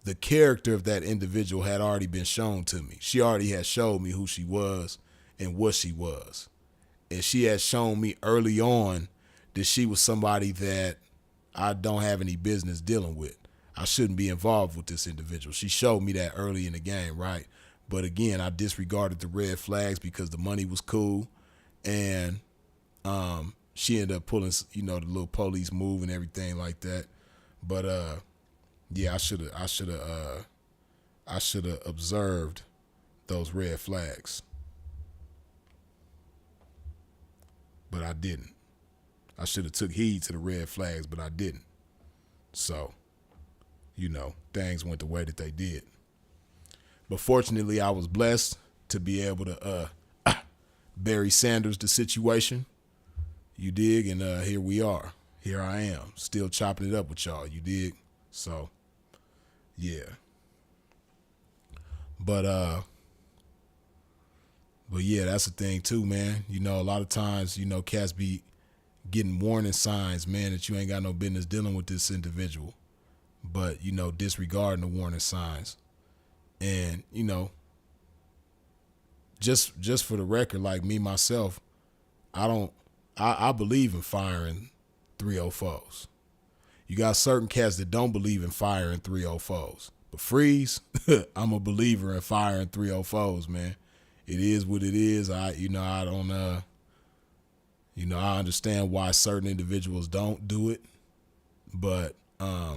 the character of that individual had already been shown to me. She already had showed me who she was and what she was. And she had shown me early on that she was somebody that I don't have any business dealing with. I shouldn't be involved with this individual. She showed me that early in the game, right? But again, I disregarded the red flags because the money was cool. And she ended up pulling, the little police move and everything like that. But yeah, I should have observed those red flags, but I didn't. I should have took heed to the red flags, but I didn't. So, things went the way that they did. But fortunately, I was blessed to be able to Barry Sanders the situation. You dig? And here we are. Here I am, still chopping it up with y'all. You dig? So, yeah. But yeah, that's the thing too, man. A lot of times, cats be getting warning signs, man, that you ain't got no business dealing with this individual. But, disregarding the warning signs. And, just for the record, like me, myself, I believe in firing 304's. You got certain cats that don't believe in firing 304's. But Freeze, I'm a believer in firing 304's, man. It is what it is. I understand why certain individuals don't do it. But, I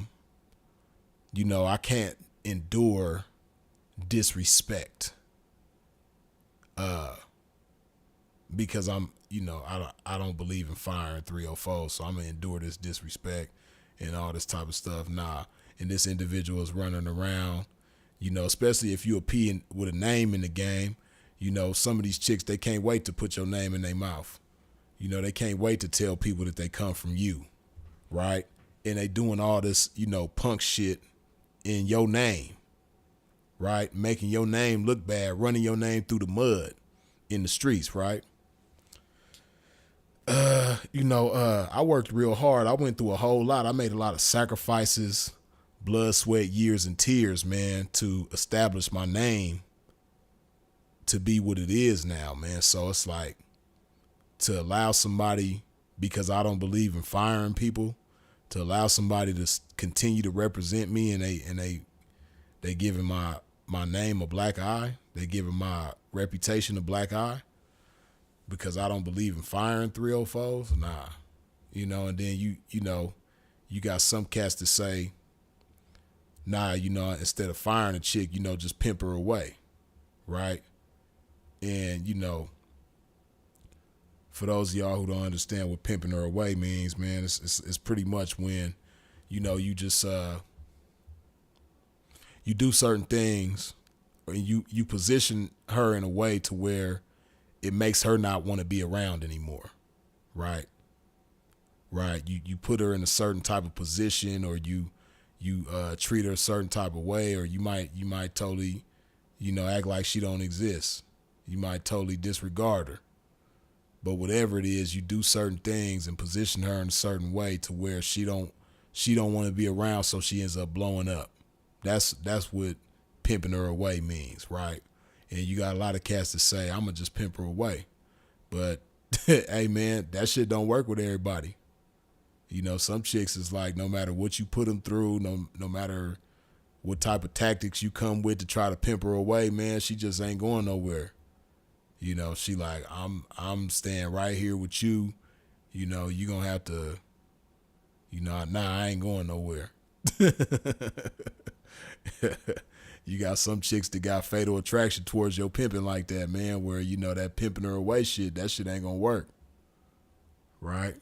can't endure disrespect. Because I don't believe in firing 304's, so I'm gonna endure this disrespect and all this type of stuff. Nah. And this individual is running around, especially if you're a P with a name in the game, some of these chicks, they can't wait to put your name in their mouth. They can't wait to tell people that they come from you, right? And they doing all this, punk shit in your name, right? Making your name look bad, running your name through the mud in the streets, right? I worked real hard. I went through a whole lot. I made a lot of sacrifices, blood, sweat, years, and tears, man, to establish my name to be what it is now, man. So it's like, to allow somebody, because I don't believe in firing people, to allow somebody to continue to represent me and they giving my name a black eye. They giving my reputation a black eye because I don't believe in firing 304's. Nah. And then you got some cats that say, nah, instead of firing a chick, just pimp her away. Right? And, for those of y'all who don't understand what pimping her away means, man, it's pretty much when, you just, you do certain things, and you position her in a way to where it makes her not want to be around anymore. Right? Right. You put her in a certain type of position, or you treat her a certain type of way, or you might totally, act like she don't exist. You might totally disregard her. But whatever it is, you do certain things and position her in a certain way to where she don't want to be around, so she ends up blowing up. That's what pimping her away means, right? And you got a lot of cats that say, I'm gonna just pimp her away. But hey man, that shit don't work with everybody. Some chicks is like, no matter what you put them through, no matter what type of tactics you come with to try to pimp her away, man, she just ain't going nowhere. She like, I'm staying right here with you. You gonna have to, nah, I ain't going nowhere. You got some chicks that got fatal attraction towards your pimping like that, man, where, that pimping her away shit, that shit ain't gonna work. Right?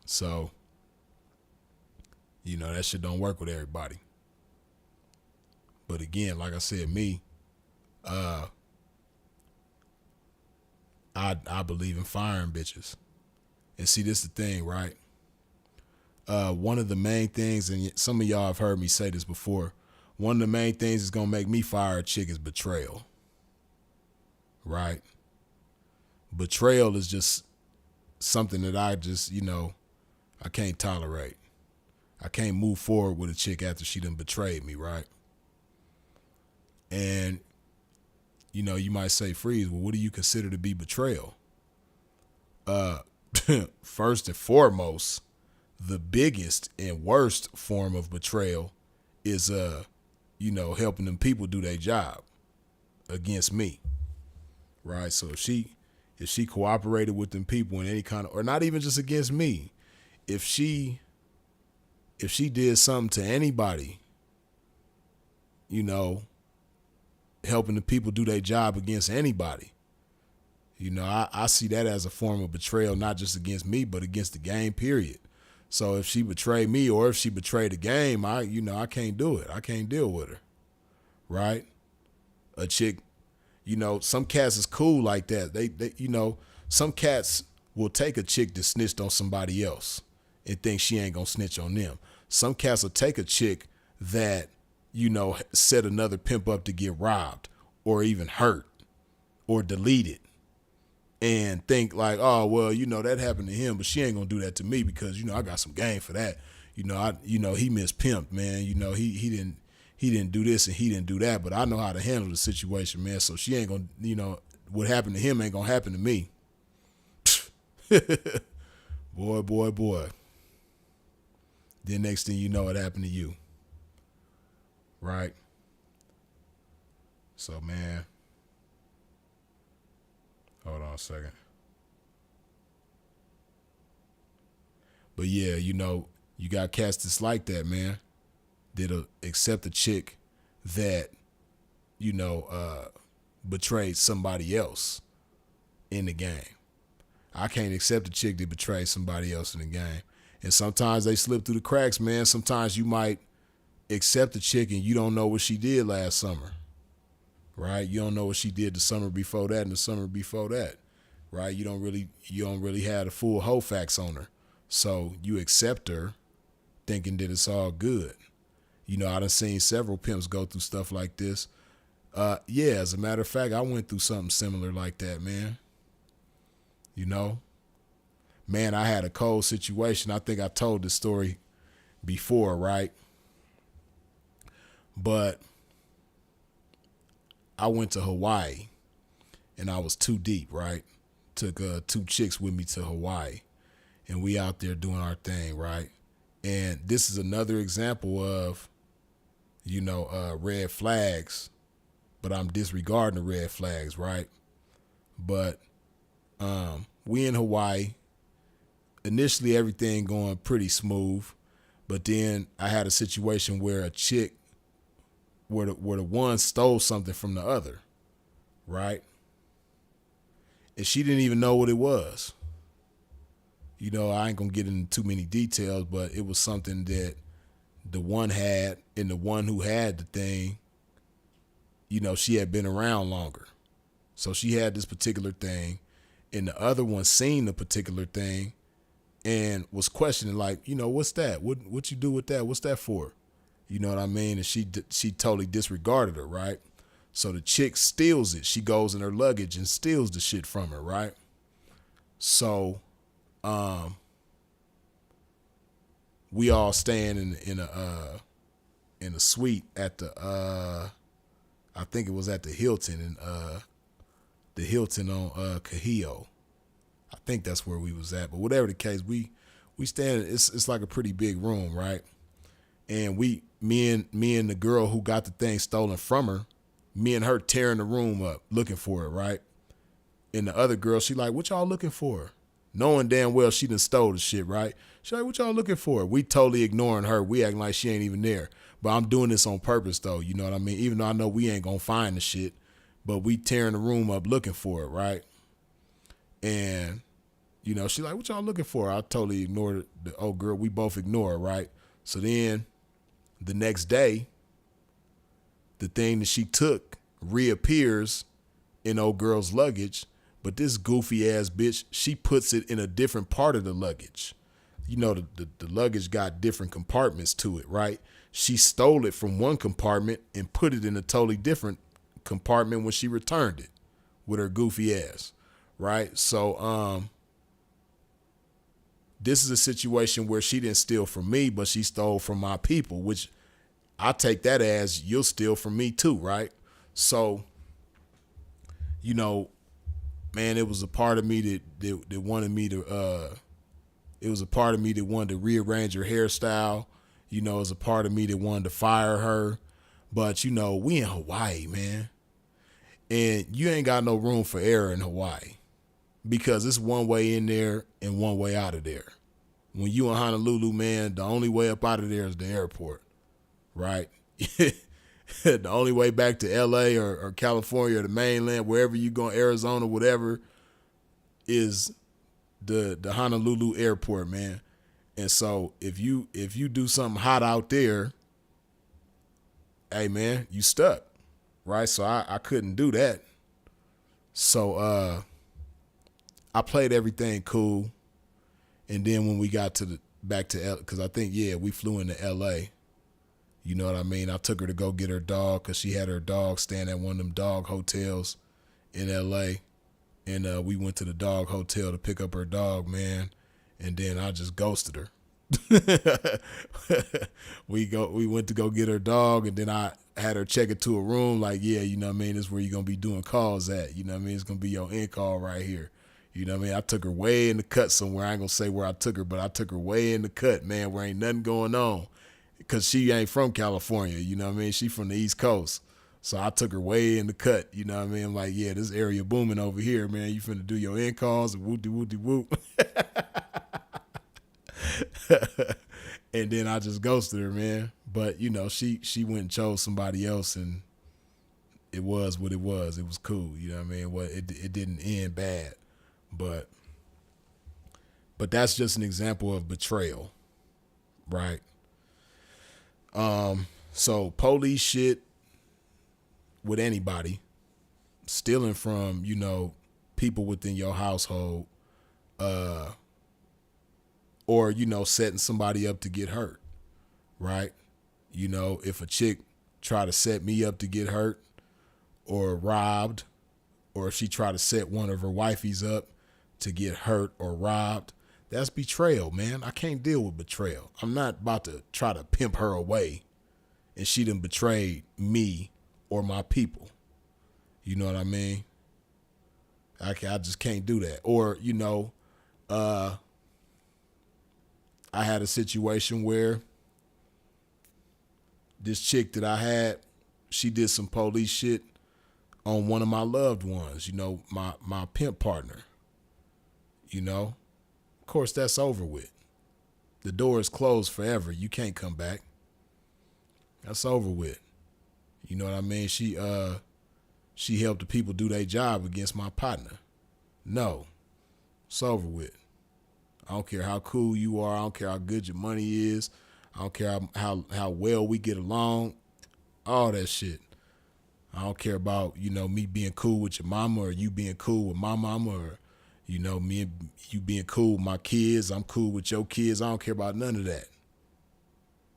So, that shit don't work with everybody. But again, like I said, me, I believe in firing bitches. And see, this is the thing, right? One of the main things, and some of y'all have heard me say this before, one of the main things that's going to make me fire a chick is betrayal. Right? Betrayal is just something that I just, I can't tolerate. I can't move forward with a chick after she done betrayed me, right? And, you might say, Freeze, well, what do you consider to be betrayal? First and foremost, the biggest and worst form of betrayal is, helping them people do their job against me, right? So if she cooperated with them people in any kind of, or not even just against me, if she did something to anybody, helping the people do their job against anybody, I see that as a form of betrayal, not just against me, but against the game, period. So if she betrayed me or if she betrayed the game, I can't do it. I can't deal with her, right? A chick, some cats is cool like that. They some cats will take a chick that snitched on somebody else and think she ain't gonna snitch on them. Some cats will take a chick that, set another pimp up to get robbed or even hurt or deleted and think like, oh, well, that happened to him, but she ain't gonna do that to me because, I got some game for that. He mispimped, man. He didn't do this and he didn't do that, but I know how to handle the situation, man. So she ain't gonna, what happened to him ain't gonna happen to me. Boy. Then next thing you know, it happened to you. Right? So, man. Hold on a second. But yeah, you got cats that's like that, man. That'll accept a chick that, betrayed somebody else in the game. I can't accept a chick that betrays somebody else in the game. And sometimes they slip through the cracks, man. Sometimes you might accept a chick and you don't know what she did last summer, right? You don't know what she did the summer before that and the summer before that, right? You don't really have the full whole facts on her. So you accept her thinking that it's all good. I done seen several pimps go through stuff like this. Yeah, as a matter of fact, I went through something similar like that, man. Man, I had a cold situation. I think I told this story before, right? But I went to Hawaii and I was too deep, right? Took 2 chicks with me to Hawaii and we out there doing our thing, right? And this is another example of, red flags, but I'm disregarding the red flags, right? But we in Hawaii. Initially, everything going pretty smooth, but then I had a situation where a chick, where the one stole something from the other, right? And she didn't even know what it was. I ain't gonna get into too many details, but it was something that the one had, and the one who had the thing, she had been around longer. So she had this particular thing, and the other one seen the particular thing and was questioning, like, what's that? What you do with that? What's that for? You know what I mean? And she totally disregarded her, right? So the chick steals it. She goes in her luggage and steals the shit from her, right? So we all staying in a suite at the I think it was at the Hilton on Cahillo. I think that's where we was at. But whatever the case, we stand. It's like a pretty big room, right? And me and the girl who got the thing stolen from her, me and her tearing the room up looking for it, right? And the other girl, she like, what y'all looking for? Knowing damn well she done stole the shit, right? She like, what y'all looking for? We totally ignoring her. We acting like she ain't even there. But I'm doing this on purpose though, you know what I mean? Even though I know we ain't gonna find the shit, but we tearing the room up looking for it, right? And, she like, what y'all looking for? I totally ignored the old girl. We both ignore her, right? So then the next day, the thing that she took reappears in old girl's luggage, but this goofy ass bitch, she puts it in a different part of the luggage. The luggage got different compartments to it, right? She stole it from one compartment and put it in a totally different compartment when she returned it with her goofy ass, right? So this is a situation where she didn't steal from me, but she stole from my people, which I take that as you'll steal from me too, right? So, man, it was a part of me that wanted me to, it was a part of me that wanted to rearrange her hairstyle. It was a part of me that wanted to fire her. But, we in Hawaii, man. And you ain't got no room for error in Hawaii because it's one way in there and one way out of there. When you in Honolulu, man, the only way up out of there is the airport, right? The only way back to LA or California or the mainland, wherever you go, Arizona, whatever, is the Honolulu airport, man. And so if you do something hot out there, hey man, you stuck, right? So I couldn't do that. So I played everything cool, and then when we got to the back to L, because I think we flew into L.A. You know what I mean? I took her to go get her dog because she had her dog staying at one of them dog hotels in L.A. And we went to the dog hotel to pick up her dog, man. And then I just ghosted her. we went to go get her dog, and then I had her check into a room like, you know what I mean, this is where you're going to be doing calls at. You know what I mean? It's going to be your in call right here. You know what I mean? I took her way in the cut somewhere. I ain't going to say where I took her, but I took her way in the cut, man, where ain't nothing going on. Because she ain't from California, you know what I mean? She from the East Coast. So I took her way in the cut, you know what I mean? I'm like, this area booming over here, man. You finna do your in calls and whoop-de-whoop-de-whoop. And then I just ghosted her, man. But, you know, she went and chose somebody else, and it was what it was. It was cool, you know what I mean? Well, it didn't end bad. But that's just an example of betrayal, right? So police shit with anybody, stealing from, you know, people within your household, or, you know, setting somebody up to get hurt, right? You know, if a chick try to set me up to get hurt or robbed, or if she try to set one of her wifeys up to get hurt or robbed, that's betrayal, man. I can't deal with betrayal. I'm not about to try to pimp her away and she done betrayed me or my people. You know what I mean? I just can't do that. Or, you know, I had a situation where this chick that I had, she did some police shit on one of my loved ones, you know, my pimp partner, you know. Of course, that's over with. The door is closed forever. You can't come back. That's over with. You know what I mean? She helped the people do their job against my partner. No, it's over with. I don't care how cool you are. I don't care how good your money is. I don't care how well we get along. All that shit. I don't care about, you know, me being cool with your mama or you being cool with my mama, or, you know, me and you being cool with my kids. I'm cool with your kids. I don't care about none of that.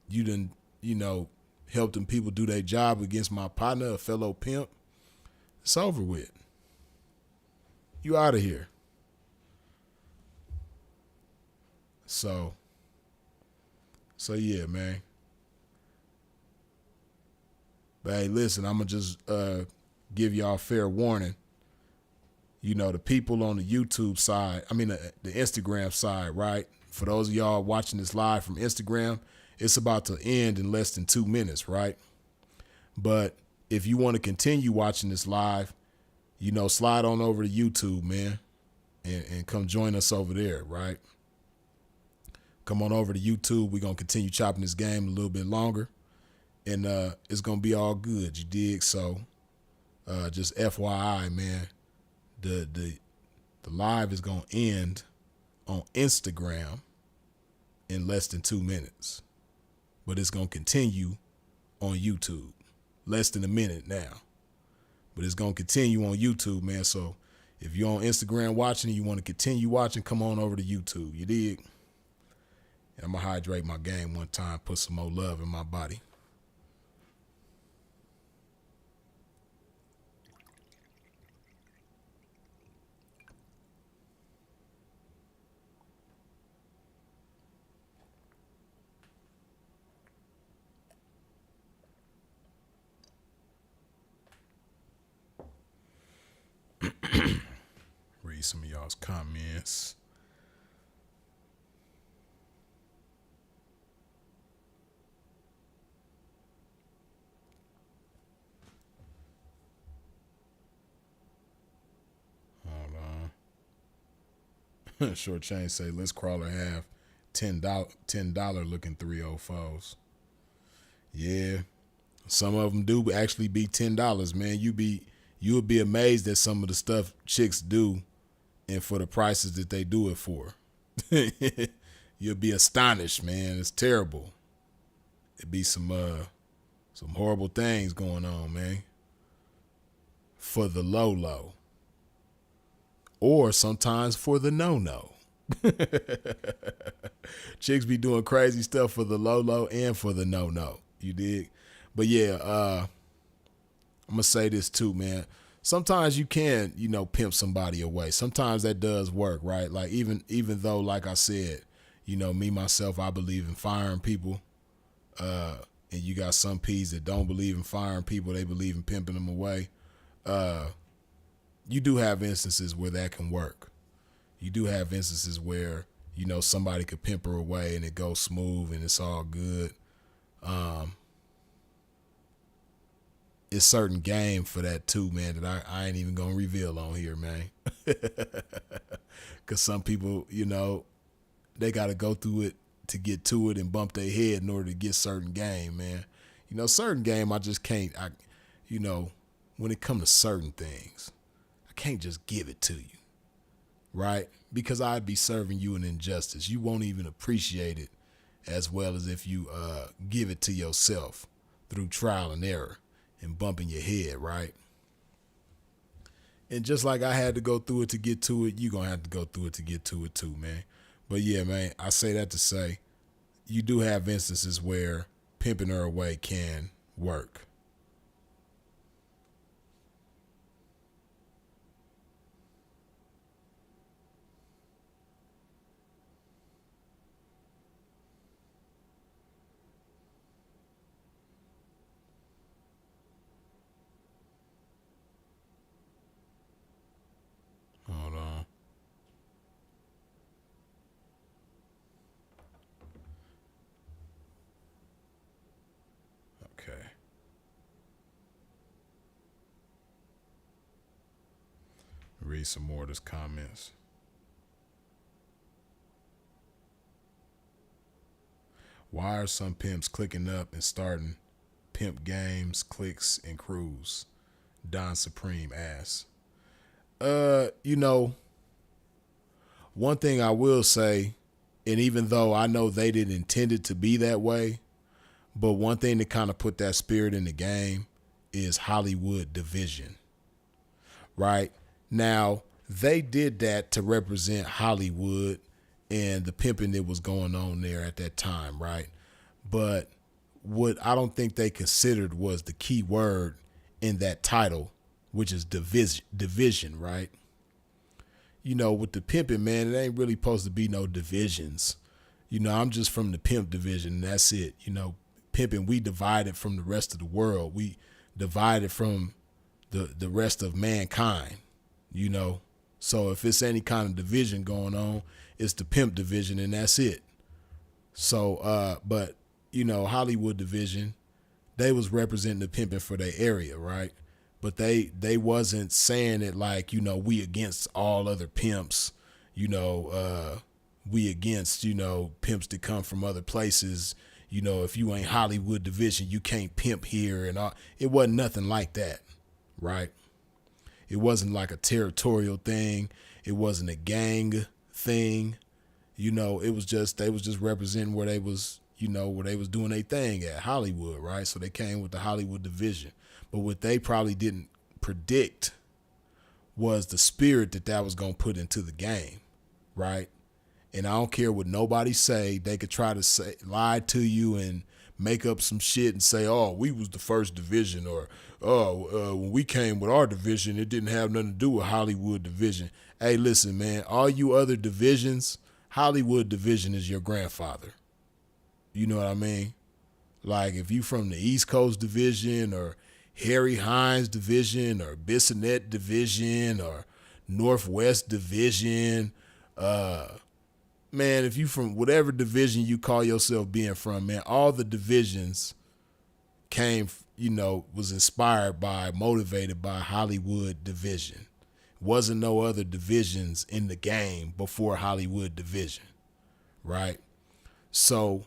You done, you know, help them people do their job against my partner, a fellow pimp. It's over with. You out of here. So yeah, man. But hey, listen, I'm going to just give y'all fair warning. You know, the people on the YouTube side, the Instagram side, right? For those of y'all watching this live from Instagram, it's about to end in less than 2 minutes, right? But if you want to continue watching this live, you know, slide on over to YouTube, man, and come join us over there, right? Come on over to YouTube. We're going to continue chopping this game a little bit longer. And it's going to be all good, you dig? So just FYI, man, the live is going to end on Instagram in less than 2 minutes. But it's going to continue on YouTube. Less than a minute now. But it's going to continue on YouTube, man. So if you're on Instagram watching and you want to continue watching, come on over to YouTube, you dig? I'm going to hydrate my game one time, put some more love in my body. Read some of y'all's comments. Hold on. Short Chain say, let's crawler have $10 looking 304's. Yeah. Some of them do actually be $10, man. You would be amazed at some of the stuff chicks do and for the prices that they do it for. You'll be astonished, man. It's terrible. It be some horrible things going on, man. For the low, or sometimes for the no. Chicks be doing crazy stuff for the low and for the no. You dig? But yeah, I'm gonna say this too, man. Sometimes you can, pimp somebody away. Sometimes that does work, right? Like even though, like I said, me myself, I believe in firing people. And you got some P's that don't believe in firing people. They believe in pimping them away. You do have instances where that can work. You do have instances where, somebody could pimp her away and it goes smooth and it's all good. It's certain game for that too, man, that I ain't even gonna reveal on here, man. Cause some people, they gotta go through it to get to it and bump their head in order to get certain game, man. Certain game I just can't, when it comes to certain things, I can't just give it to you, right? Because I'd be serving you an injustice. You won't even appreciate it as well as if you give it to yourself through trial and error and bumping your head, right? And just like I had to go through it to get to it, you're going to have to go through it to get to it too, man. But yeah, man, I say that to say you do have instances where pimping her away can work. Hold on. Okay. Read some more of this comments. Why are some pimps clicking up and starting pimp games, cliques, and crews? Don Supreme asks. One thing I will say, and even though I know they didn't intend it to be that way, but one thing to kind of put that spirit in the game is Hollywood division, right? Now, they did that to represent Hollywood and the pimping that was going on there at that time, right? But what I don't think they considered was the key word in that title, which is division, right? With the pimping, man, it ain't really supposed to be no divisions. I'm just from the pimp division, and that's it. Pimping, we divided from the rest of the world. We divided from the rest of mankind, So if it's any kind of division going on, it's the pimp division, and that's it. So, but, Hollywood division, they was representing the pimping for their area, right? But they wasn't saying it like, we against all other pimps, we against, pimps that come from other places. If you ain't Hollywood division, you can't pimp here and all. It wasn't nothing like that, right? It wasn't like a territorial thing. It wasn't a gang thing. It was just, they was just representing where they was, where they was doing their thing at Hollywood, right? So they came with the Hollywood division. But what they probably didn't predict was the spirit that was going to put into the game, right? And I don't care what nobody say. They could try to lie to you and make up some shit and say, oh, we was the first division, or, when we came with our division, it didn't have nothing to do with Hollywood division. Hey, listen, man, all you other divisions, Hollywood division is your grandfather. You know what I mean? Like if you from the East Coast division or Harry Hines division or Bissonnette division or Northwest division, man, if you from whatever division you call yourself being from, man, all the divisions came, was inspired by, motivated by Hollywood division. Wasn't no other divisions in the game before Hollywood division, right? So,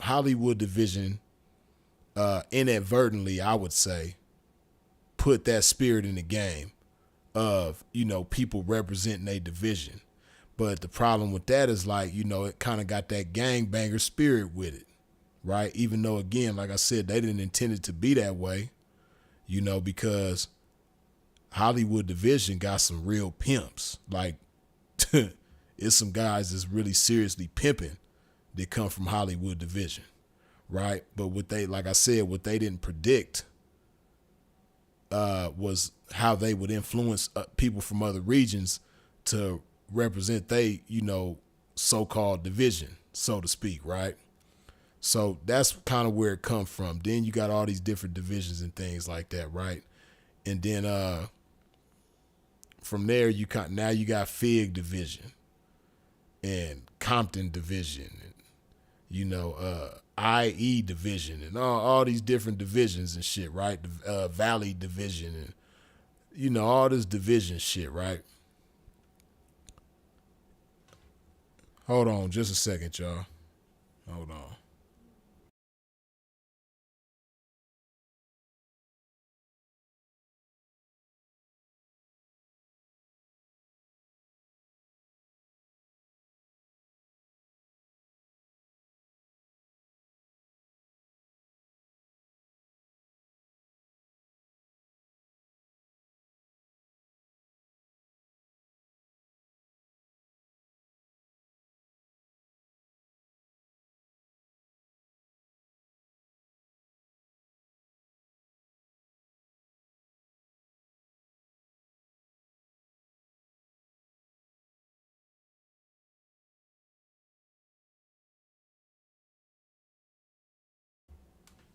Hollywood division, inadvertently, I would say, put that spirit in the game of, people representing a division. But the problem with that is like, it kind of got that gangbanger spirit with it, right? Even though, again, like I said, they didn't intend it to be that way, because Hollywood division got some real pimps. Like, it's some guys that's really seriously pimping that come from Hollywood division, right? But like I said, what they didn't predict was how they would influence people from other regions to represent so-called division, so to speak, right? So that's kind of where it comes from. Then you got all these different divisions and things like that, right? And then from there you got Fig division and Compton division and IE division and all these different divisions and shit, right? The Valley division and all this division shit, right? Hold on just a second, y'all. Hold on.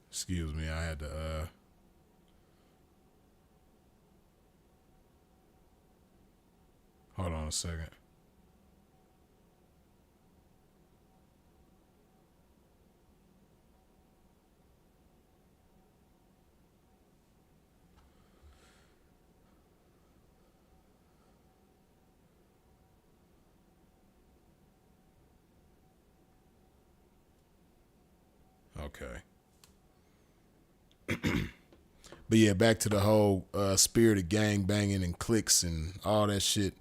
Excuse me, I had to hold on a second. Okay. But yeah, back to the whole spirit of gang banging and cliques and all that shit.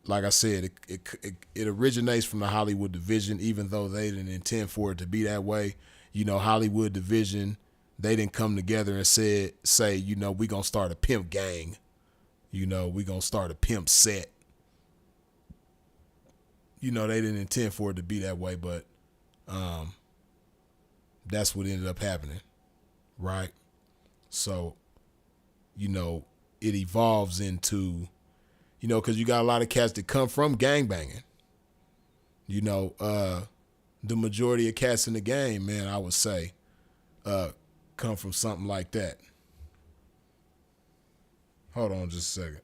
Like I said, it originates from the Hollywood division, even though they didn't intend for it to be that way. Hollywood division, they didn't come together and say, we gonna start a pimp gang. We gonna start a pimp set. They didn't intend for it to be that way, but that's what ended up happening, right? So, it evolves into, because you got a lot of cats that come from gangbanging. The majority of cats in the game, man, I would say, come from something like that. Hold on just a second.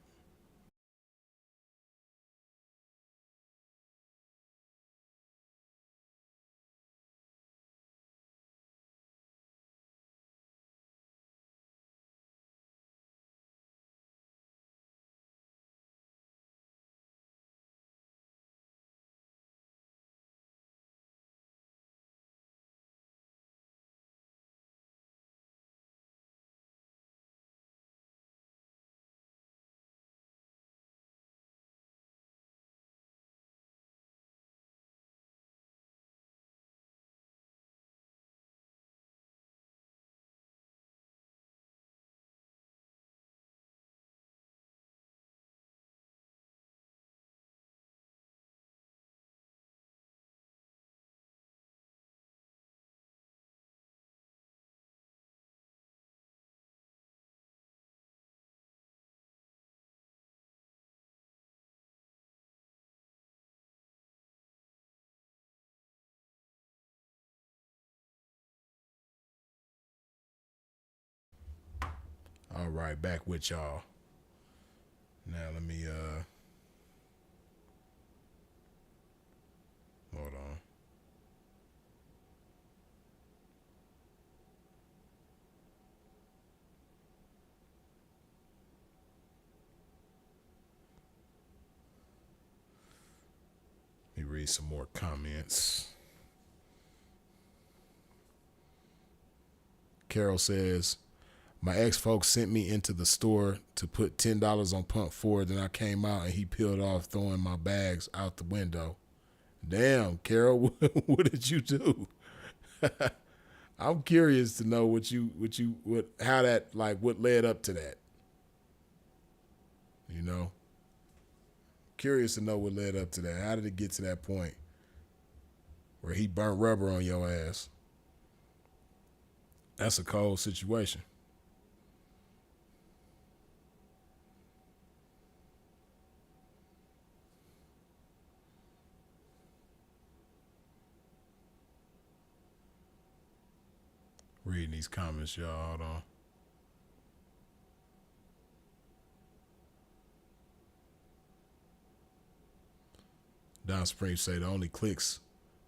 All right, back with y'all. Now let me hold on. Let me read some more comments. Carol says, My ex-folks sent me into the store to put $10 on pump 4. Then I came out and he peeled off, throwing my bags out the window. Damn, Carol, what did you do? I'm curious to know what led up to that. You know? Curious to know what led up to that. How did it get to that point where he burnt rubber on your ass? That's a cold situation. Reading these comments, y'all. Hold on. Don Spring say the only clicks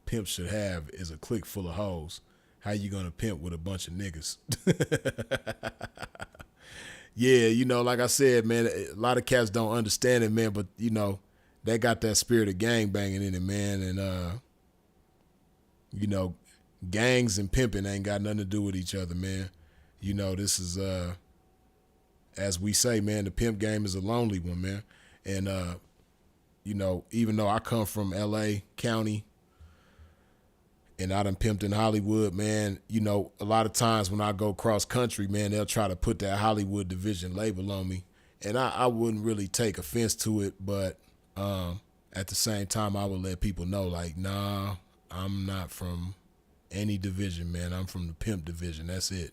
pimps should have is a clique full of hoes. How you gonna pimp with a bunch of niggas? Yeah, you know, like I said, man, a lot of cats don't understand it, man, but, you know, they got that spirit of gang banging in it, man. And, you know, gangs and pimping ain't got nothing to do with each other, man. You know, this is, as we say, man, the pimp game is a lonely one, man. And, you know, even though I come from L.A. County and I done pimped in Hollywood, man, you know, a lot of times when I go cross country, man, they'll try to put that Hollywood division label on me. And I wouldn't really take offense to it, but at the same time, I would let people know, like, nah, I'm not from any division, man. I'm from the pimp division. That's it.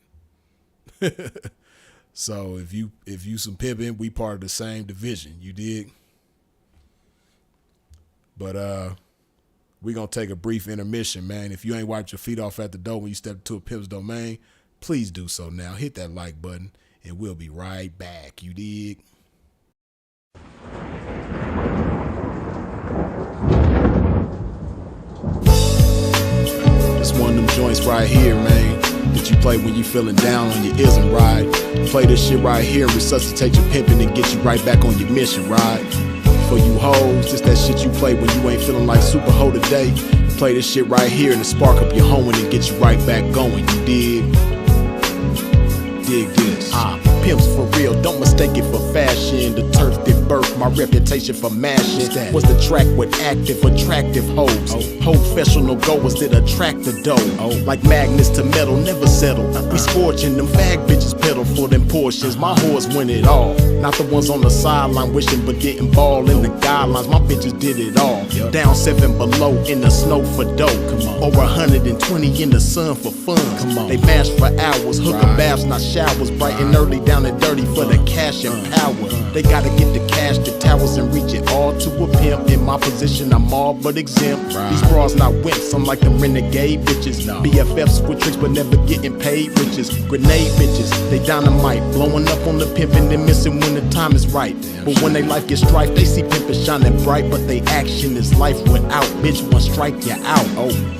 So if you some pimping, we part of the same division. You dig? But we gonna take a brief intermission, man. If you ain't wiped your feet off at the door when you step into a pimp's domain, please do so now. Hit that like button, and we'll be right back. You dig? It's one of them joints right here, man, that you play when you feeling down on your ism, right? Play this shit right here, resuscitate your pimping and get you right back on your mission, right? For you hoes, just that shit you play when you ain't feeling like super hoe today. Play this shit right here and spark up your hoeing and get you right back going, you dig? Dig this. Pimps for real, don't mistake it for fashion. The turf that birthed my reputation for mashing was the track with active, attractive hoes. Professional goers that attract the dough. Like magnets to metal, never settle. We scorching them fag bitches pedal for them portions. My whores win it all. Not the ones on the sideline wishing but getting ball in the guidelines. My bitches did it all. Down 7 below in the snow for dough. Over 120 in the sun for fun. They mash for hours, hooking baths, not showers. Bright and early, down and dirty for the cash and power. They gotta get the cash, the towers, and reach it all to a pimp. In my position, I'm all but exempt. These bras not wimps, I'm like them renegade bitches. BFFs with tricks but never getting paid riches. Grenade bitches, they dynamite, blowing up on the pimpin' and missing when the time is right. But when they life gets strife, they see pimpin' shining bright, but they action is life without. Bitch, one strike you out.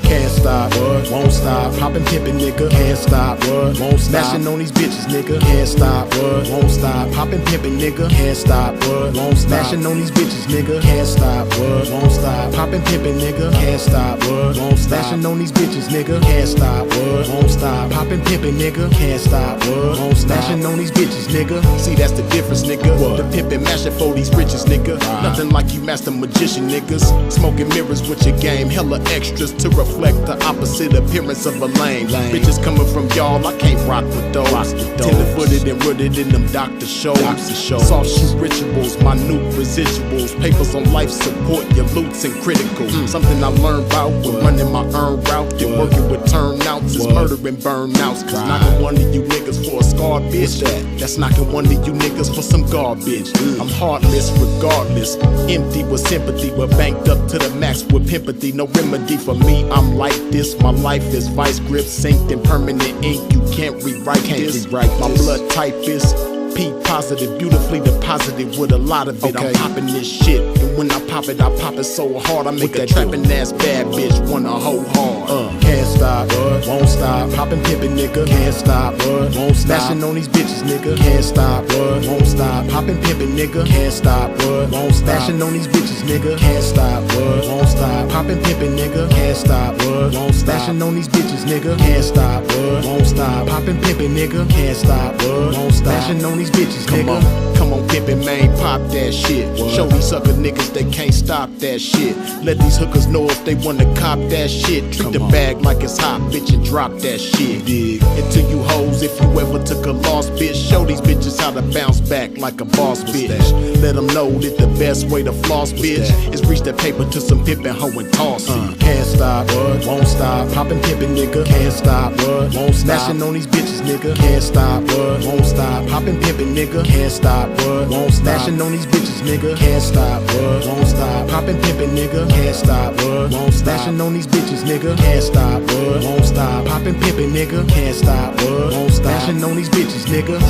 Can't stop, won't stop, poppin' pimpin' nigga. Can't stop, won't stop, smashing on these bitches nigga. Can't stop, won't stop, poppin' pimpin' nigga. Can't stop, won't stop, smashing on these bitches nigga. Can't stop, won't stop, poppin' pimpin' nigga. Can't stop, won't stop, smashing on these bitches nigga. Can't stop, won't stop, poppin' pimpin' nigga. Can't stop, won't stop, smashing on these bitches nigga. See, that's the difference nigga. The pimpin' mashing for these riches nigga. Nothing like you master magician niggas. Smoking mirrors with your game, hella extras to reflect the opposite appearance of a lame. Bitches coming from y'all, I can't rock with those. Tender-footed and rooted in them doctor shows. Soft shoe rituals, minute residuals. Papers on life support, your loots and critical. Something I learned about when running my earned route and working with turnouts is murdering burnouts. Cause knocking one of you niggas for a scarred bitch, that's knocking one of you niggas for some garbage. I'm heartless regardless, empty with sympathy, but banked up to the max with pimpathy. No remedy for me, I'm like this. My life is vice grip, synced in permanent ink. You can't rewrite this. My blood type is P positive, beautifully deposited with a lot of it. I'm popping this shit, and when I pop it so hard I make a trapping ass bad bitch wanna hoe hard. Can't stop, won't stop, poppin' pimpin' nigga. Can't stop, won't stop, smashing on these bitches nigga. Can't stop, won't stop, poppin' pimpin' nigga. Can't stop, won't stop, smashing on these bitches nigga. Can't stop, won't stop, poppin' pimpin', nigga, can't stop, what? Won't stop. Smashing on these bitches, nigga, can't stop, what? Won't stop. Poppin' pimpin', nigga, can't stop, what? Won't stop. Smashing on these bitches, nigga. Come on, pimpin', man, pop that shit. What? Show these sucker niggas they can't stop that shit. Let these hookers know if they wanna cop that shit. Treat the bag like it's hot, bitch, and drop that shit. Dig. And to you hoes, if you ever took a loss, bitch, show these bitches how to bounce back like a boss, bitch. Let them know that the best way to floss, bitch, is reach that paper to some pimpin' hoe and toss it. Can't stop, what? Won't stop. Poppin' pimpin', nigga, can't stop, what? Won't stop. Smashing on these bitches, nigga, can't stop, what? Won't stop. Poppin' pimpin', nigga, can't stop, what? Won't stop. Smashing on these bitches, nigga, can't stop, what? Won't stop. Poppin' pimpin', nigga, can't stop, what? Won't stop. Smashing on these bitches, nigga, can't stop, what? Won't stop. Poppin' pimpin', nigga, can't stop, what? Won't stop. Smashing on these bitches, nigga.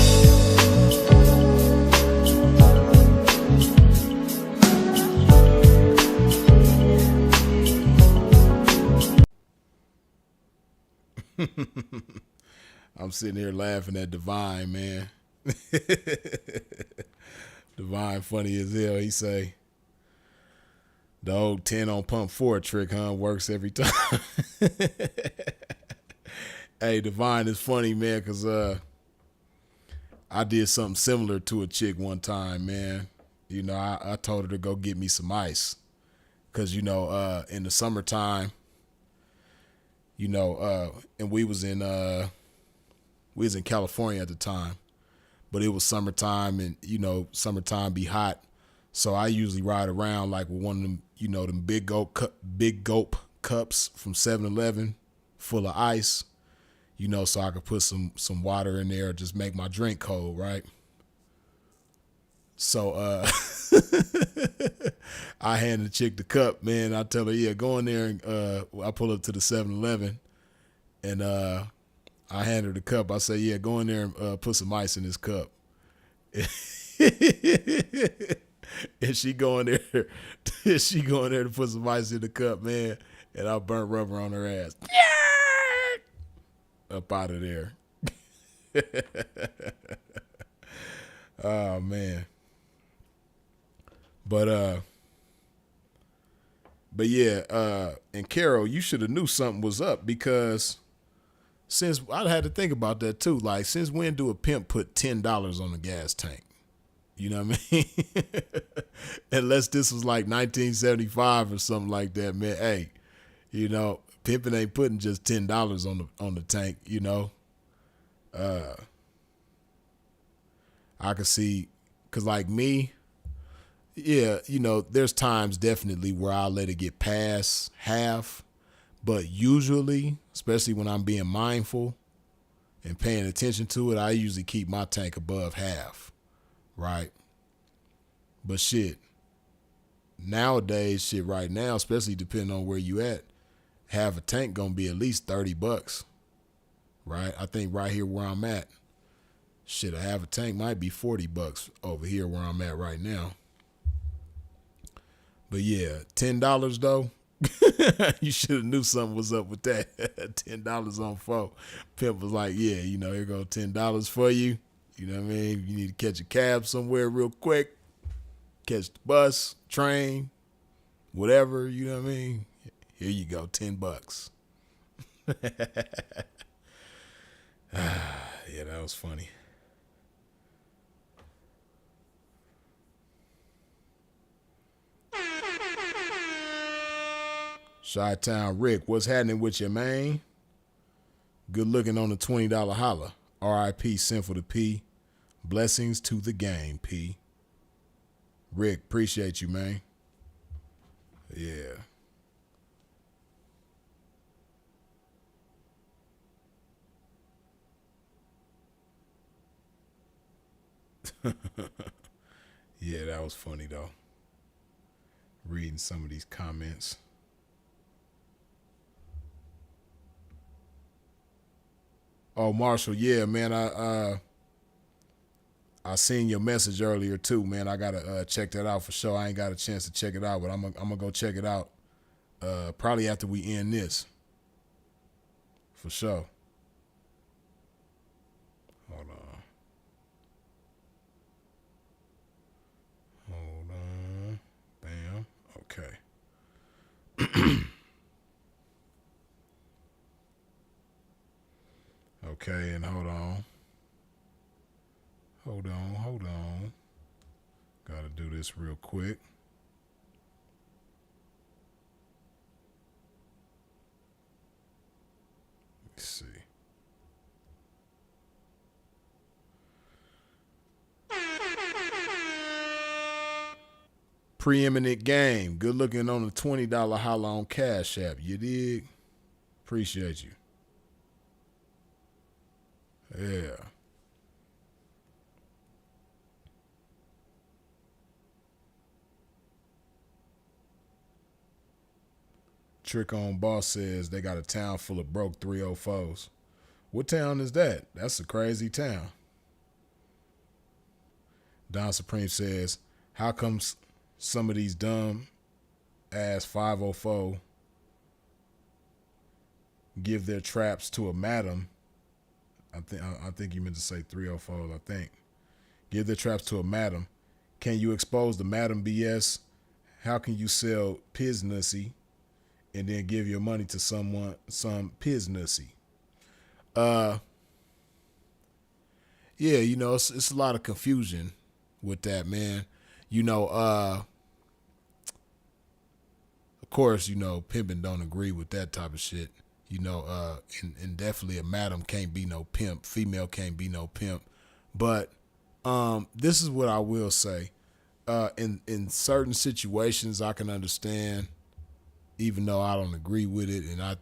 I'm sitting here laughing at Divine, man. Divine funny as hell. He say, the old 10 on pump 4 trick, huh? Works every time. Hey, Divine is funny, man, because I did something similar to a chick one time, man. You know, I told her to go get me some ice. Because, you know, in the summertime, you know, and we was in California at the time, but it was summertime, and you know, summertime be hot, so I usually ride around like with one of them, you know, them big gulp cups from 7-Eleven, full of ice, you know, so I could put some water in there, just make my drink cold, right? So I hand the chick the cup, man. I tell her, yeah, go in there, and I pull up to the 7-Eleven, and I hand her the cup. I say, yeah, go in there and put some ice in this cup. And she go in there to put some ice in the cup, man, and I burnt rubber on her ass. Up out of there. Oh man. But yeah, and Carol, you should have knew something was up, because since I had to think about that too. Like, since when do a pimp put $10 on the gas tank? You know what I mean? Unless this was like 1975 or something like that, man. Hey, you know, pimping ain't putting just $10 on the tank. You know, I could see, cause like me, yeah, you know, there's times definitely where I'll let it get past half, but usually, especially when I'm being mindful and paying attention to it, I usually keep my tank above half, right? But shit, nowadays, shit right now, especially depending on where you at, half a tank gonna be at least $30, right? I think right here where I'm at, shit, a half a tank might be $40 over here where I'm at right now. But yeah, $10 though, you should have knew something was up with that. $10 on 4. Pimp was like, yeah, you know, here go $10 for you. You know what I mean? You need to catch a cab somewhere real quick, catch the bus, train, whatever, you know what I mean? Here you go, $10. Yeah, that was funny. Chi-Town Rick, what's happening with you, man? Good looking on the $20 holla. R.I.P. Sinful to P. Blessings to the game, P. Rick, appreciate you, man. Yeah. Yeah, that was funny, though. Reading some of these comments. Oh, Marshall, yeah, man, I seen your message earlier too, man. I gotta check that out for sure. I ain't got a chance to check it out, but I'm gonna go check it out. Probably after we end this, for sure. Hold on. Hold on. Bam. Okay. Okay, and hold on. Hold on. Gotta do this real quick. Let's see. Preeminent game. Good looking on the $20 holla on Cash App. You dig? Appreciate you. Yeah. Trick on Boss says they got a town full of broke 304's. What town is that? That's a crazy town. Don Supreme says, how comes some of these dumb ass 504 give their traps to a madam? I think you meant to say 304. I think. Give their traps to a madam. Can you expose the madam BS? How can you sell piznussy and then give your money to someone some piznussy? Yeah, you know, it's a lot of confusion with that, man. You know, of course, you know, pimping don't agree with that type of shit. You know, and definitely a madam can't be no pimp. Female can't be no pimp. But this is what I will say. In certain situations, I can understand, even though I don't agree with it. And I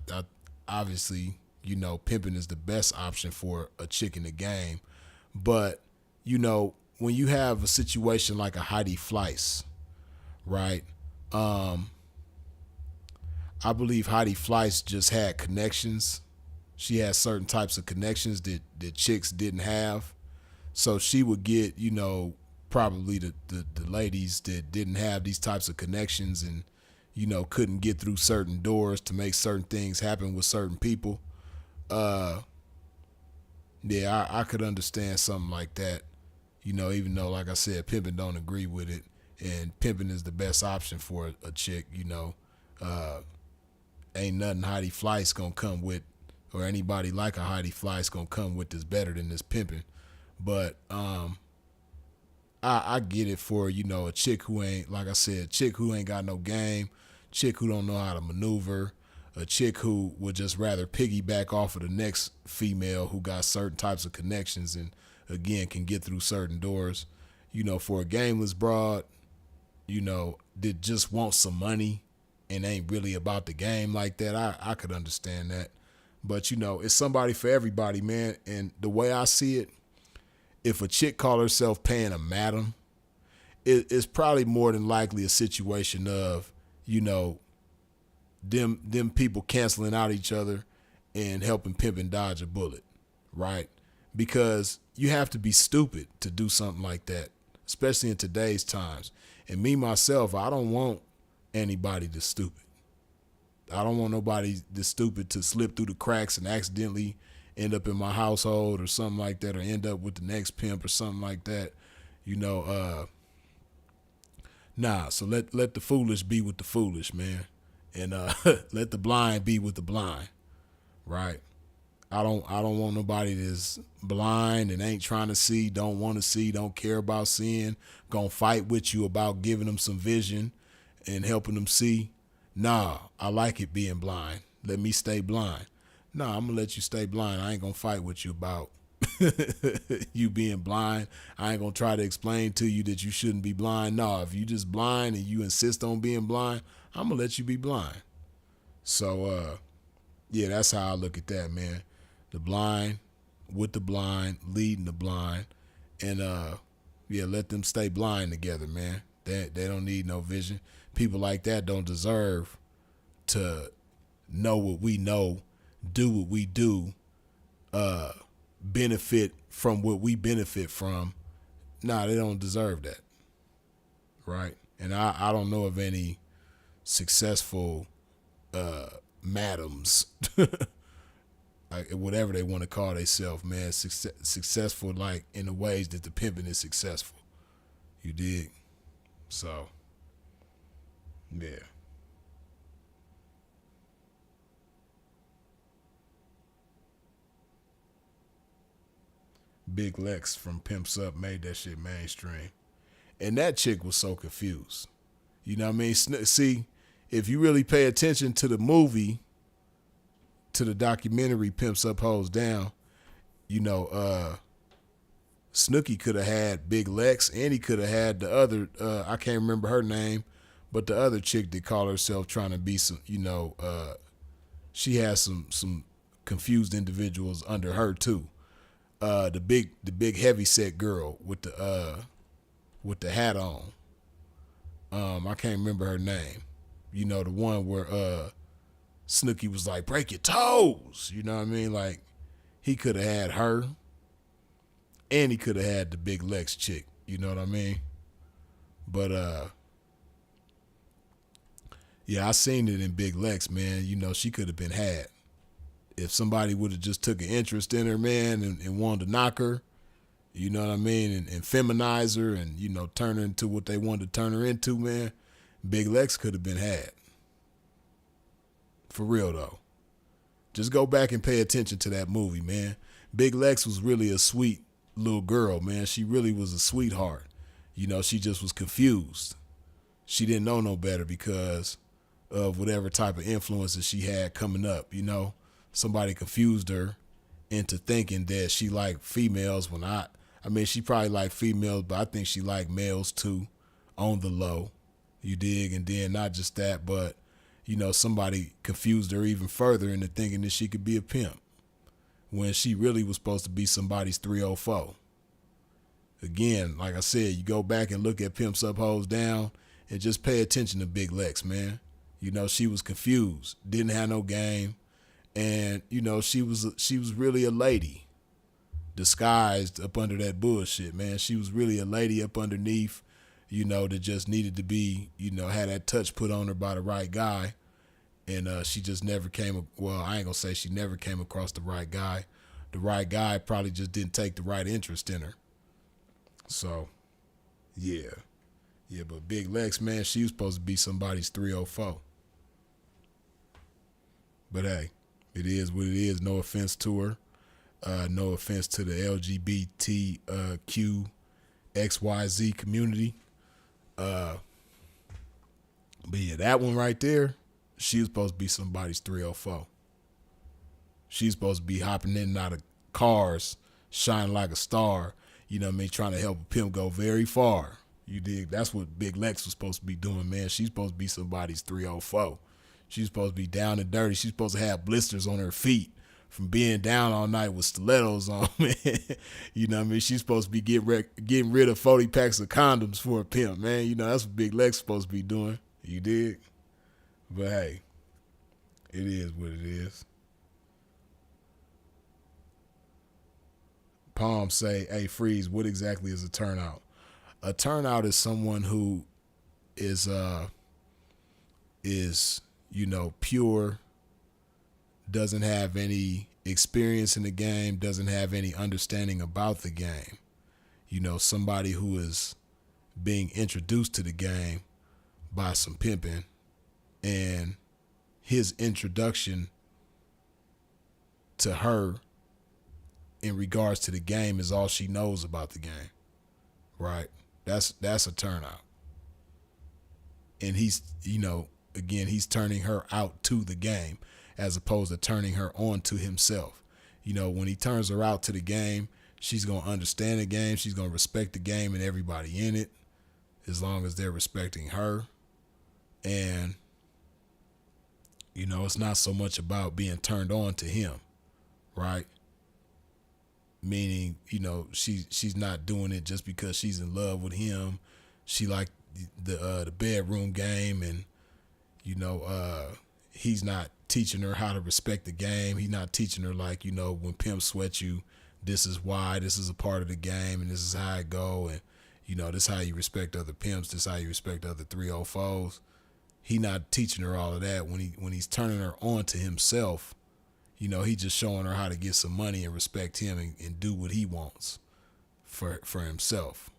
obviously, you know, pimping is the best option for a chick in the game. But, you know, when you have a situation like a Heidi Fleiss, right? I believe Heidi Fleiss just had connections. She had certain types of connections that chicks didn't have. So she would get, you know, probably the ladies that didn't have these types of connections and, you know, couldn't get through certain doors to make certain things happen with certain people. Yeah, I could understand something like that. You know, even though, like I said, pimping don't agree with it, and pimping is the best option for a chick, you know. Ain't nothing Heidi Fleiss gonna come with, or anybody like a Heidi Fleiss gonna come with that's better than this pimping. But I get it for, you know, a chick who ain't, like I said, chick who ain't got no game, chick who don't know how to maneuver, a chick who would just rather piggyback off of the next female who got certain types of connections and, again, can get through certain doors. You know, for a gameless broad, you know, that just wants some money and ain't really about the game like that, I could understand that. But, you know, it's somebody for everybody, man. And the way I see it, if a chick call herself paying a madam, it's probably more than likely a situation of, you know, them people canceling out each other and helping pimping dodge a bullet, right? Because you have to be stupid to do something like that, especially in today's times. And me, myself, I don't want anybody that's stupid. I don't want nobody that's stupid to slip through the cracks and accidentally end up in my household or something like that, or end up with the next pimp or something like that. You know, nah, so let the foolish be with the foolish, man. And let the blind be with the blind, right? I don't want nobody that's blind and ain't trying to see, don't want to see, don't care about seeing, gonna fight with you about giving them some vision and helping them see. Nah, I like it being blind. Let me stay blind. Nah, I'm gonna let you stay blind. I ain't gonna fight with you about you being blind. I ain't gonna try to explain to you that you shouldn't be blind. Nah, if you just blind and you insist on being blind, I'm gonna let you be blind. So yeah, that's how I look at that, man. The blind with the blind, leading the blind, and yeah, let them stay blind together, man. They don't need no vision. People like that don't deserve to know what we know, do what we do, benefit from what we benefit from. Nah, they don't deserve that, right? And I don't know of any successful madams, like whatever they want to call themselves, man, successful like in the ways that the pimping is successful. You dig? So, yeah. Big Lex from Pimps Up made that shit mainstream. And that chick was so confused. You know what I mean? See, if you really pay attention to the movie, to the documentary Pimps Up, Hoes Down, you know, Snooki could have had Big Lex, and he could have had the other, I can't remember her name, but the other chick that called herself trying to be some, you know, she has some confused individuals under her too. The big heavy set girl with the hat on. I can't remember her name. You know, the one where Snooki was like, break your toes. You know what I mean? Like, he could have had her, and he could have had the Big Lex chick. You know what I mean? But yeah, I seen it in Big Lex, man. You know, she could have been had. If somebody would have just took an interest in her, man, and wanted to knock her, you know what I mean, and feminize her and, you know, turn her into what they wanted to turn her into, man, Big Lex could have been had. For real, though. Just go back and pay attention to that movie, man. Big Lex was really a sweet little girl, man. She really was a sweetheart. You know, she just was confused. She didn't know no better because of whatever type of influences she had coming up, you know. Somebody confused her into thinking that she liked females when I mean, she probably liked females, but I think she liked males too, on the low, you dig? And then not just that, but, you know, somebody confused her even further into thinking that she could be a pimp when she really was supposed to be somebody's 304. Again, like I said, you go back and look at Pimps Up, Hoes Down and just pay attention to Big Lex, man. You know, she was confused, didn't have no game. And, you know, she was really a lady disguised up under that bullshit, man. She was really a lady up underneath, you know, that just needed to be, you know, had that touch put on her by the right guy. And she just never came, well, I ain't gonna say she never came across the right guy. The right guy probably just didn't take the right interest in her. So, yeah. Yeah, but Big Lex, man, she was supposed to be somebody's 304. But hey, it is what it is. No offense to her. No offense to the LGBTQ XYZ community. But yeah, that one right there, she was supposed to be somebody's 304. She's supposed to be hopping in and out of cars, shining like a star, you know what I mean, trying to help a pimp go very far. You dig? That's what Big Lex was supposed to be doing, man. She's supposed to be somebody's 304. She's supposed to be down and dirty. She's supposed to have blisters on her feet from being down all night with stilettos on, man. You know what I mean? She's supposed to be getting rid of 40 packs of condoms for a pimp, man. You know, that's what Big Lex supposed to be doing. You dig? But hey, it is what it is. Palm say, hey, Freeze, what exactly is a turnout? A turnout is someone who is you know, pure, doesn't have any experience in the game, doesn't have any understanding about the game. You know, somebody who is being introduced to the game by some pimping, and his introduction to her in regards to the game is all she knows about the game, right? That's a turnout. And he's, you know, again, he's turning her out to the game as opposed to turning her on to himself. You know, when he turns her out to the game, she's going to understand the game. She's going to respect the game and everybody in it as long as they're respecting her. And, you know, it's not so much about being turned on to him, right? Meaning, you know, she's not doing it just because she's in love with him. She liked the bedroom game, and, you know, he's not teaching her how to respect the game. He's not teaching her, like, you know, when pimps sweat you, this is why, this is a part of the game, and this is how it go, and, you know, this is how you respect other pimps, this is how you respect other 304s. He not teaching her all of that. When he's turning her on to himself, you know, he just showing her how to get some money and respect him and do what he wants for himself.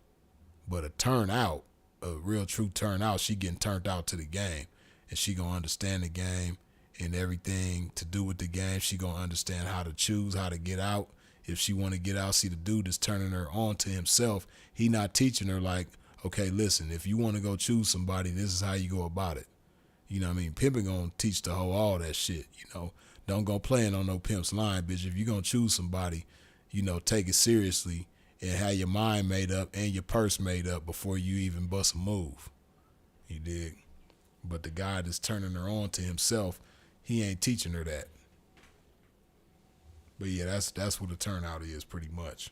But a turnout, a real true turnout, she getting turned out to the game, and she gonna understand the game and everything to do with the game. She gonna understand how to choose, how to get out If she want to get out, see the dude that's turning her on to himself, he not teaching her like, okay, listen, if you want to go choose somebody, this is how you go about it. You know what I mean? Pimping gonna teach the hoe all that shit, you know. Don't go playing on no pimp's line, bitch. If you gonna choose somebody, you know, take it seriously and have your mind made up and your purse made up before you even bust a move. You dig? But the guy that's turning her on to himself, he ain't teaching her that. But yeah, that's what the turnout is pretty much.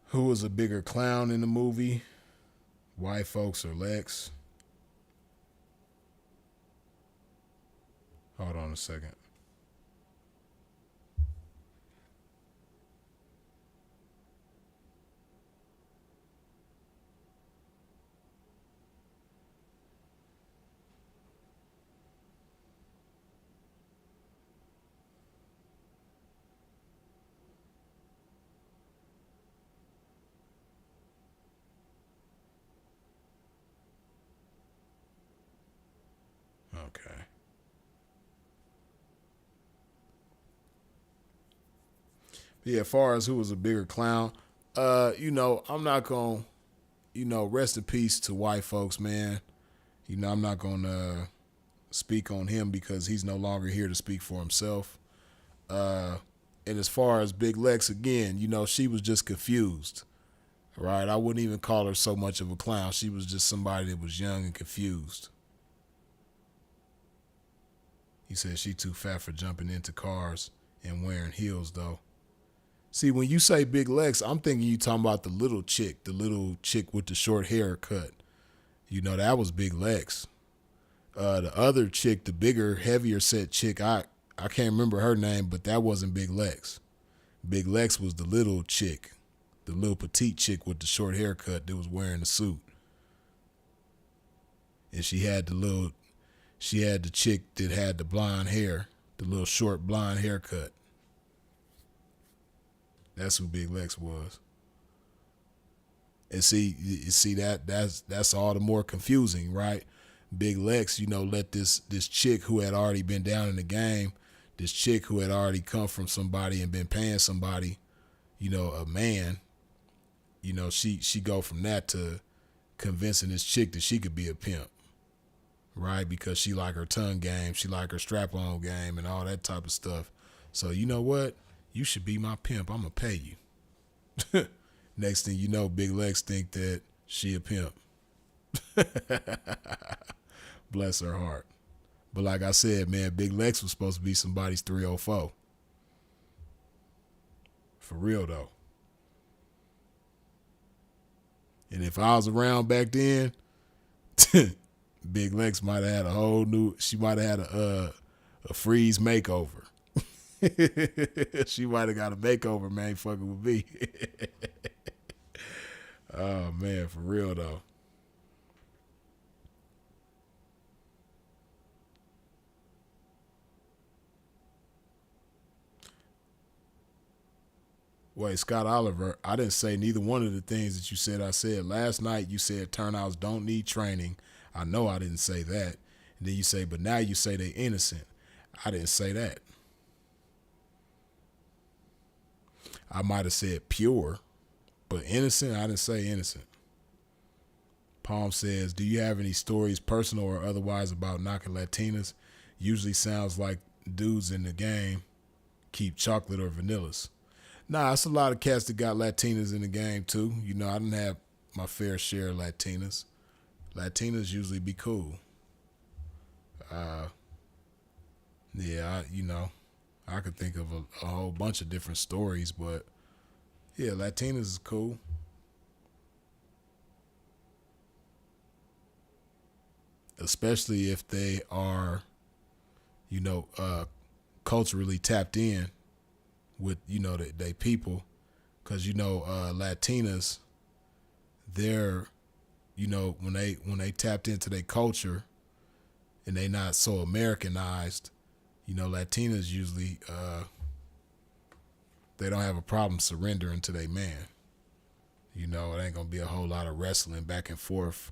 Who was a bigger clown in the movie? White folks or Lex? Hold on a second. Okay. Yeah, as far as who was a bigger clown, you know, I'm not gonna, you know, rest in peace to white folks, man. You know, I'm not gonna speak on him because he's no longer here to speak for himself. And as far as Big Lex, again, you know, she was just confused, right? I wouldn't even call her so much of a clown. She was just somebody that was young and confused. He said she too fat for jumping into cars and wearing heels, though. See, when you say Big Lex, I'm thinking you talking about the little chick with the short haircut. You know, that was Big Lex. The other chick, the bigger, heavier set chick, I can't remember her name, but that wasn't Big Lex. Big Lex was the little chick, the little petite chick with the short haircut that was wearing the suit. And she had the chick that had the blonde hair, the little short blonde haircut. That's who Big Lex was. And see that's all the more confusing, right? Big Lex, you know, let this chick who had already been down in the game, this chick who had already come from somebody and been paying somebody, you know, a man, you know, she go from that to convincing this chick that she could be a pimp, right? Because she like her tongue game, she like her strap-on game and all that type of stuff. So you know what? You should be my pimp. I'm going to pay you. Next thing you know, Big Lex think that she a pimp. Bless her heart. But like I said, man, Big Lex was supposed to be somebody's 304. For real, though. And if I was around back then, Big Lex might have had she might have had a freeze makeover. She might have got a makeover, man, fucking with me. Oh, man, for real, though. Wait, Scott Oliver, I didn't say neither one of the things that you said I said. Last night you said turnouts don't need training. I know I didn't say that. And then you say, but now you say they innocent. I didn't say that. I might have said pure, but innocent, I didn't say innocent. Palm says, do you have any stories, personal or otherwise, about knocking Latinas? Usually sounds like dudes in the game keep chocolate or vanillas. Nah, it's a lot of cats that got Latinas in the game too. You know, I didn't have my fair share of Latinas. Latinas usually be cool. Yeah, I could think of a whole bunch of different stories, but yeah, Latinas is cool. Especially if they are, culturally tapped in with, they people. Because, Latinas, they're, when they tapped into their culture and they not so Americanized, Latinas usually they don't have a problem surrendering to their man. It ain't gonna be a whole lot of wrestling back and forth.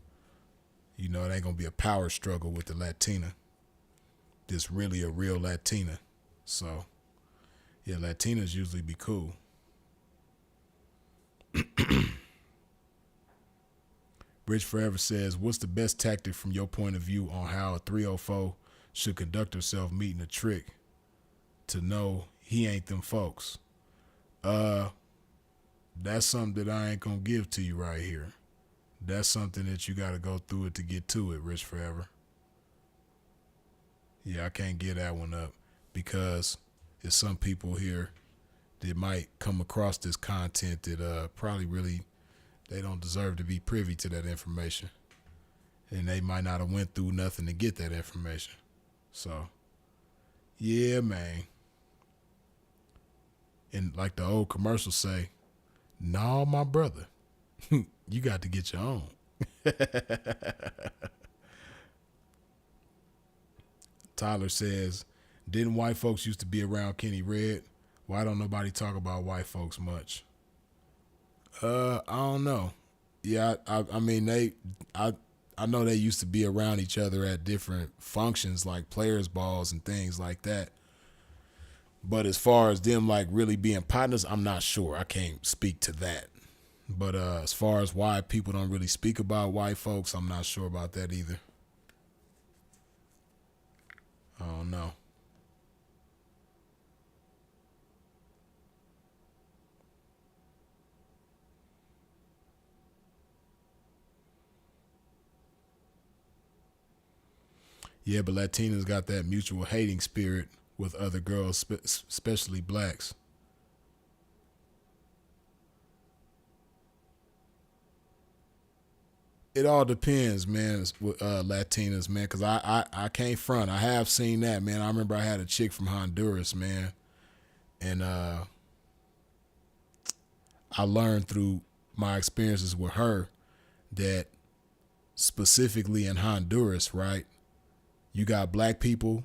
It ain't gonna be a power struggle with the Latina. This really a real Latina. So yeah, Latinas usually be cool. Rich Forever says, what's the best tactic from your point of view on how a 304 should conduct herself meeting a trick to know he ain't them folks? That's something that I ain't gonna give to you right here. That's something that you gotta go through it to get to it, Rich Forever. Yeah, I can't get that one up because there's some people here that might come across this content that probably really they don't deserve to be privy to that information. And they might not have went through nothing to get that information. So, yeah, man. And like the old commercials say, nah, my brother, you got to get your own. Tyler says, didn't white folks used to be around Kenny Red? Why don't nobody talk about white folks much? I don't know. Yeah, I mean I know they used to be around each other at different functions like players' balls and things like that. But as far as them like really being partners, I'm not sure. I can't speak to that. But as far as why people don't really speak about white folks, I'm not sure about that either. I don't know. Yeah, but Latinas got that mutual hating spirit with other girls, especially blacks. It all depends, man, with Latinas, man, because I can't front. I have seen that, man. I remember I had a chick from Honduras, man, and I learned through my experiences with her that specifically in Honduras, right, you got black people,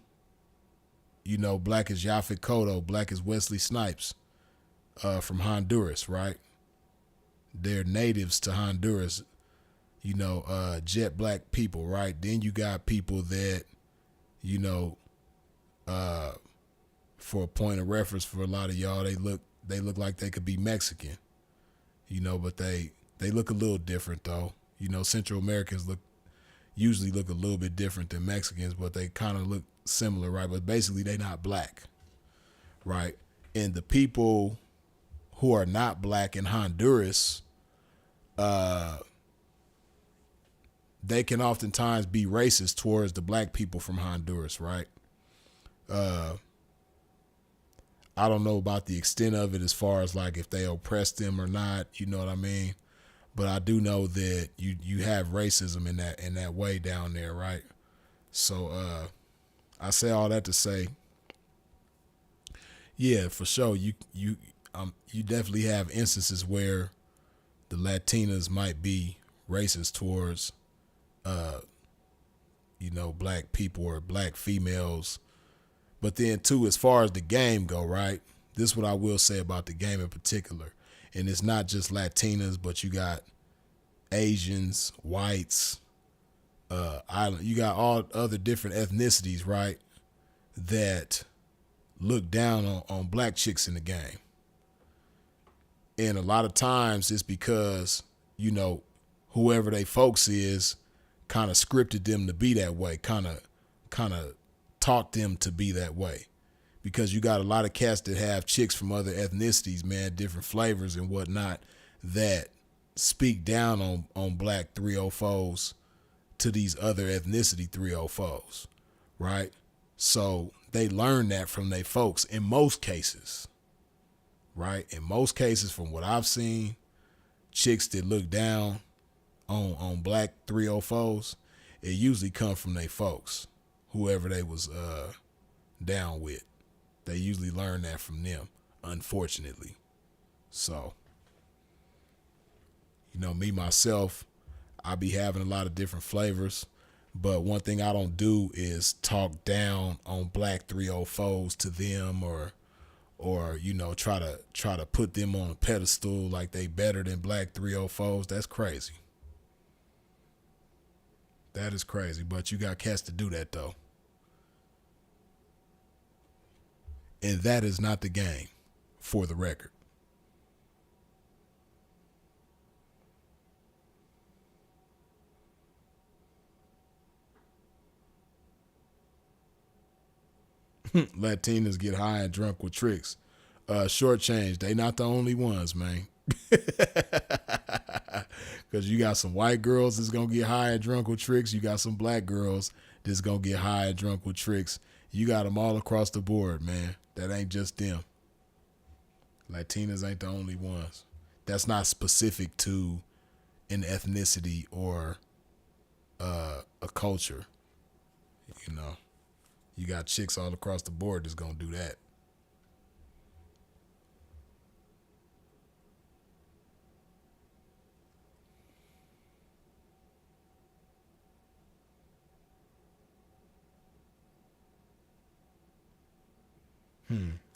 black is Yaphet Kotto, black is Wesley Snipes from Honduras, right? They're natives to Honduras, jet black people, right? Then you got people that, for a point of reference for a lot of y'all, they look like they could be Mexican, but they look a little different though. Central Americans usually look a little bit different than Mexicans, but they kind of look similar, right? But basically they not black, right? And the people who are not black in Honduras, they can oftentimes be racist towards the black people from Honduras, right? I don't know about the extent of it as far as like if they oppress them or not, you know what I mean? But I do know that you have racism in that way down there, right? So I say all that to say, yeah, for sure, you definitely have instances where the Latinas might be racist towards black people or black females. But then too, as far as the game go, right? This is what I will say about the game in particular. And it's not just Latinas, but you got Asians, whites, island. You got all other different ethnicities, right? That look down on black chicks in the game. And a lot of times it's because, whoever they folks is kind of scripted them to be that way, kind of taught them to be that way. Because you got a lot of cats that have chicks from other ethnicities, man, different flavors and whatnot, that speak down on black 304s to these other ethnicity 304s, right? So they learn that from their folks in most cases, right? In most cases, from what I've seen, chicks that look down on black 304s, it usually come from their folks, whoever they was down with. They usually learn that from them, unfortunately. So, me, myself, I be having a lot of different flavors. But one thing I don't do is talk down on black 304s to them, or try to put them on a pedestal like they better than black 304s. That's crazy. That is crazy. But you got cats to do that though. And that is not the game, for the record. Latinas get high and drunk with tricks. Short change. They not the only ones, man. Because you got some white girls that's going to get high and drunk with tricks. You got some black girls that's going to get high and drunk with tricks. You got them all across the board, man. That ain't just them. Latinas ain't the only ones. That's not specific to an ethnicity or a culture. You know, you got chicks all across the board that's going to do that.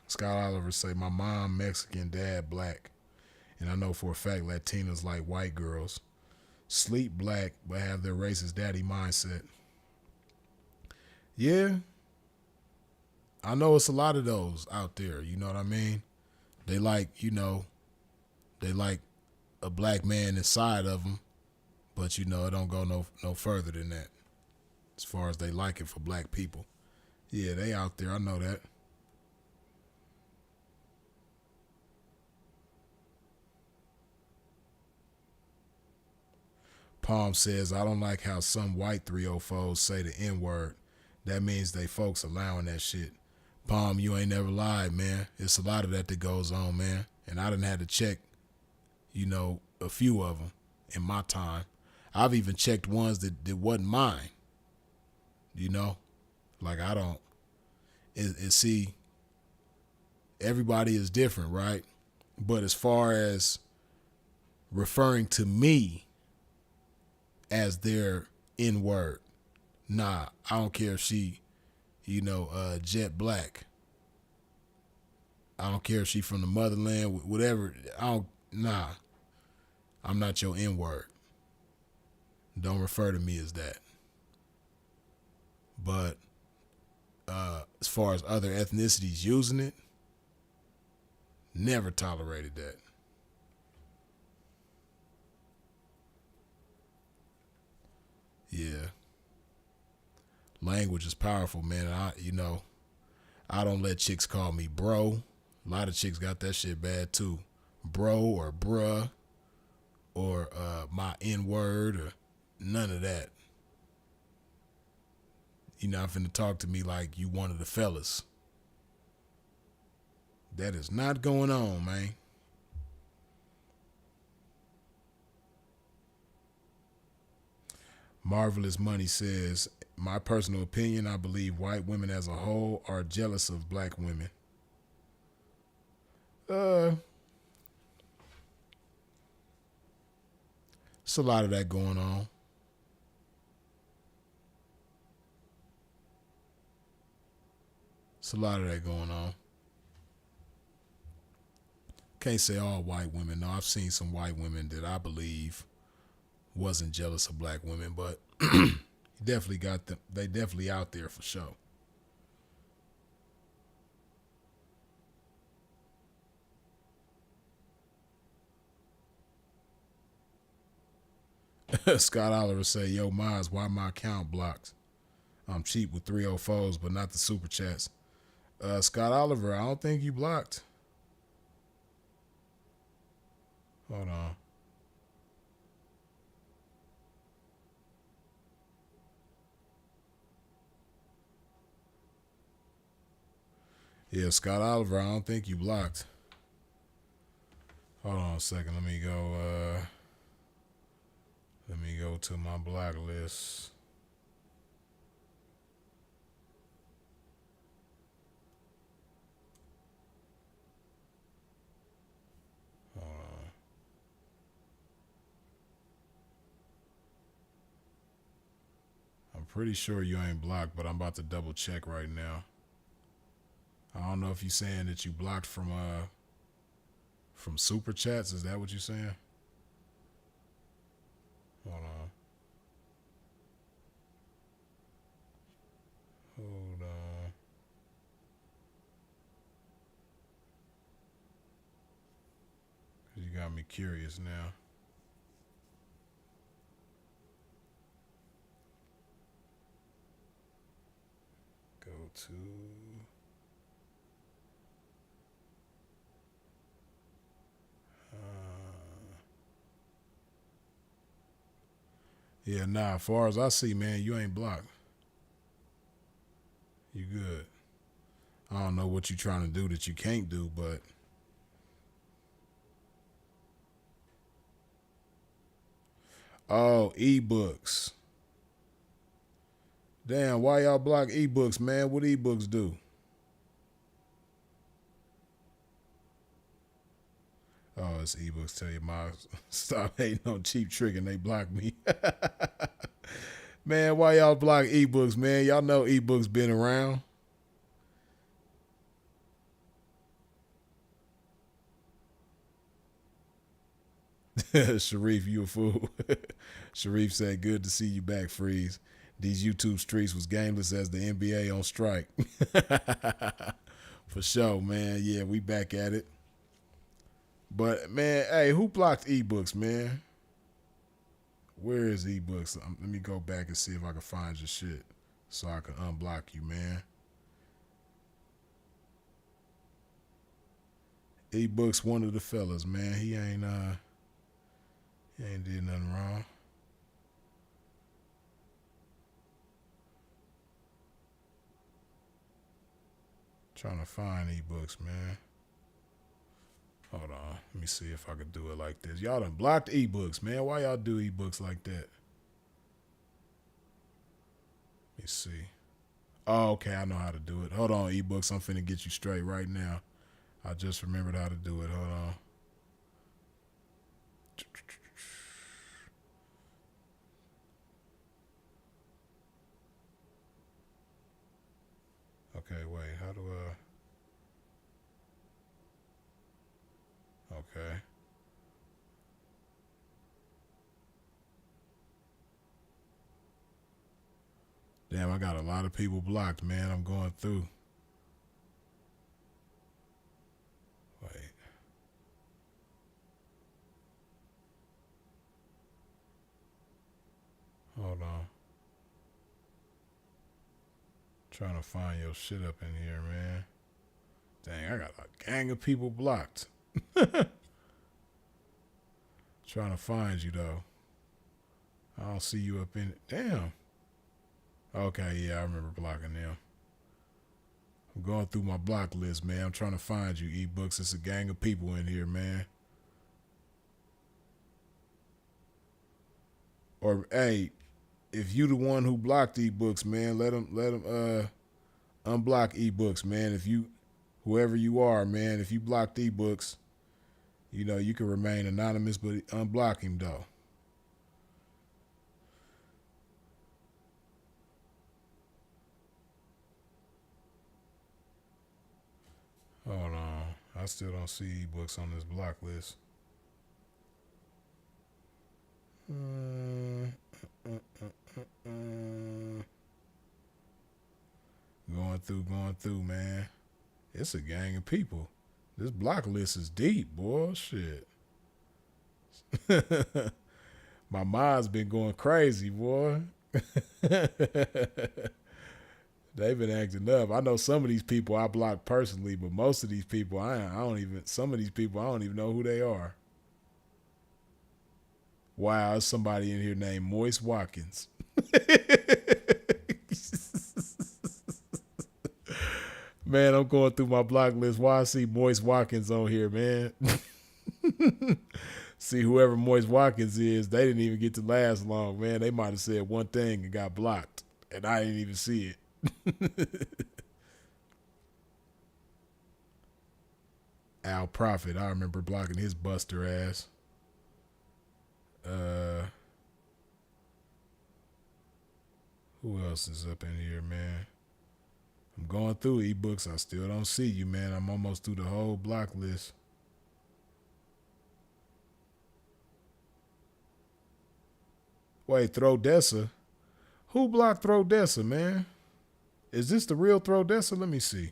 Scott Oliver say, my mom Mexican, dad black. And I know for a fact Latinas like white girls. Sleep black, but have their racist daddy mindset. Yeah, I know it's a lot of those out there. You know what I mean? They like, they like a black man inside of them, but it don't go no further than that. As far as they like it for black people. Yeah, they out there. I know that. Palm says, I don't like how some white 304s say the N-word. That means they folks allowing that shit. Palm, you ain't never lied, man. It's a lot of that goes on, man. And I done had to check, a few of them in my time. I've even checked ones that wasn't mine. Like I don't. See, everybody is different, right? But as far as referring to me as their N-word, nah, I don't care if she, jet black. I don't care if she from the motherland, whatever. Nah, I'm not your N-word. Don't refer to me as that. But as far as other ethnicities using it, never tolerated that. Yeah. Language is powerful, man. I don't let chicks call me bro. A lot of chicks got that shit bad too. Bro or bruh or my N-word or none of that. You're not finna talk to me like you one of the fellas. That is not going on, man. Marvelous Money says, my personal opinion, I believe white women as a whole are jealous of black women. It's a lot of that going on. It's a lot of that going on. Can't say all white women. No, I've seen some white women that I believe wasn't jealous of black women, but definitely got them. They definitely out there for sure. Scott Oliver say, yo, Miles, why my account blocked? I'm cheap with 304s, but not the super chats. Scott Oliver, I don't think you blocked. Hold on. Yeah, Scott Oliver, I don't think you blocked. Hold on a second. Let me go to my block list. pretty sure you ain't blocked, but I'm about to double check right now. I don't know if you're saying that you blocked from super chats. Is that what you're saying? Hold on. Hold on. Cause you got me curious now. Go to. Yeah, nah, as far as I see, man, you ain't blocked. You good. I don't know what you trying to do that you can't do, but oh, ebooks. Damn, why y'all block ebooks, man? What ebooks do? Oh, it's ebooks. Tell your mom stop hating on Cheap Trick and they block me. Man, why y'all block ebooks, man? Y'all know ebooks been around. Sharif, you a fool. Sharif said, good to see you back, Freeze. These YouTube streets was gameless as the NBA on strike. For sure, man. Yeah, we back at it. But, man, hey, who blocked ebooks, man? Where is ebooks? Let me go back and see if I can find your shit so I can unblock you, man. Ebooks, one of the fellas, man. He ain't did nothing wrong. Trying to find ebooks, man. Hold on. Let me see if I could do it like this. Y'all done blocked ebooks, man. Why y'all do ebooks like that? Let me see. Oh, okay. I know how to do it. Hold on, ebooks. I'm finna get you straight right now. I just remembered how to do it. Hold on. Okay, wait. How do I... Okay. Damn, I got a lot of people blocked, man. I'm going through. Wait. Hold on. Trying to find your shit up in here, man. Dang, I got a gang of people blocked. Trying to find you, though. I don't see you up in it. Damn. Okay, yeah, I remember blocking them. I'm going through my block list, man. I'm trying to find you, ebooks. It's a gang of people in here, man. Or, hey, if you the one who blocked ebooks, man, let them unblock ebooks, man. If you, whoever you are, man, if you blocked ebooks, you know, you can remain anonymous, but unblock him, though. Hold on. I still don't see ebooks on this block list. Going through, man. It's a gang of people. This block list is deep, boy. Shit. My mind's been going crazy, boy. They've been acting up. I know some of these people I blocked personally, but most of these people, some of these people, I don't even know who they are. Wow, there's somebody in here named Moist Watkins. Man, I'm going through my block list. Why I see Moist Watkins on here, man? See, whoever Moist Watkins is, they didn't even get to last long, man. They might have said one thing and got blocked, and I didn't even see it. Al Prophet, I remember blocking his buster ass. Who else is up in here, man? I'm going through ebooks. I still don't see you, man. I'm almost through the whole block list. Wait, Throdessa? Who blocked Throdessa, man? Is this the real Throdessa? Let me see.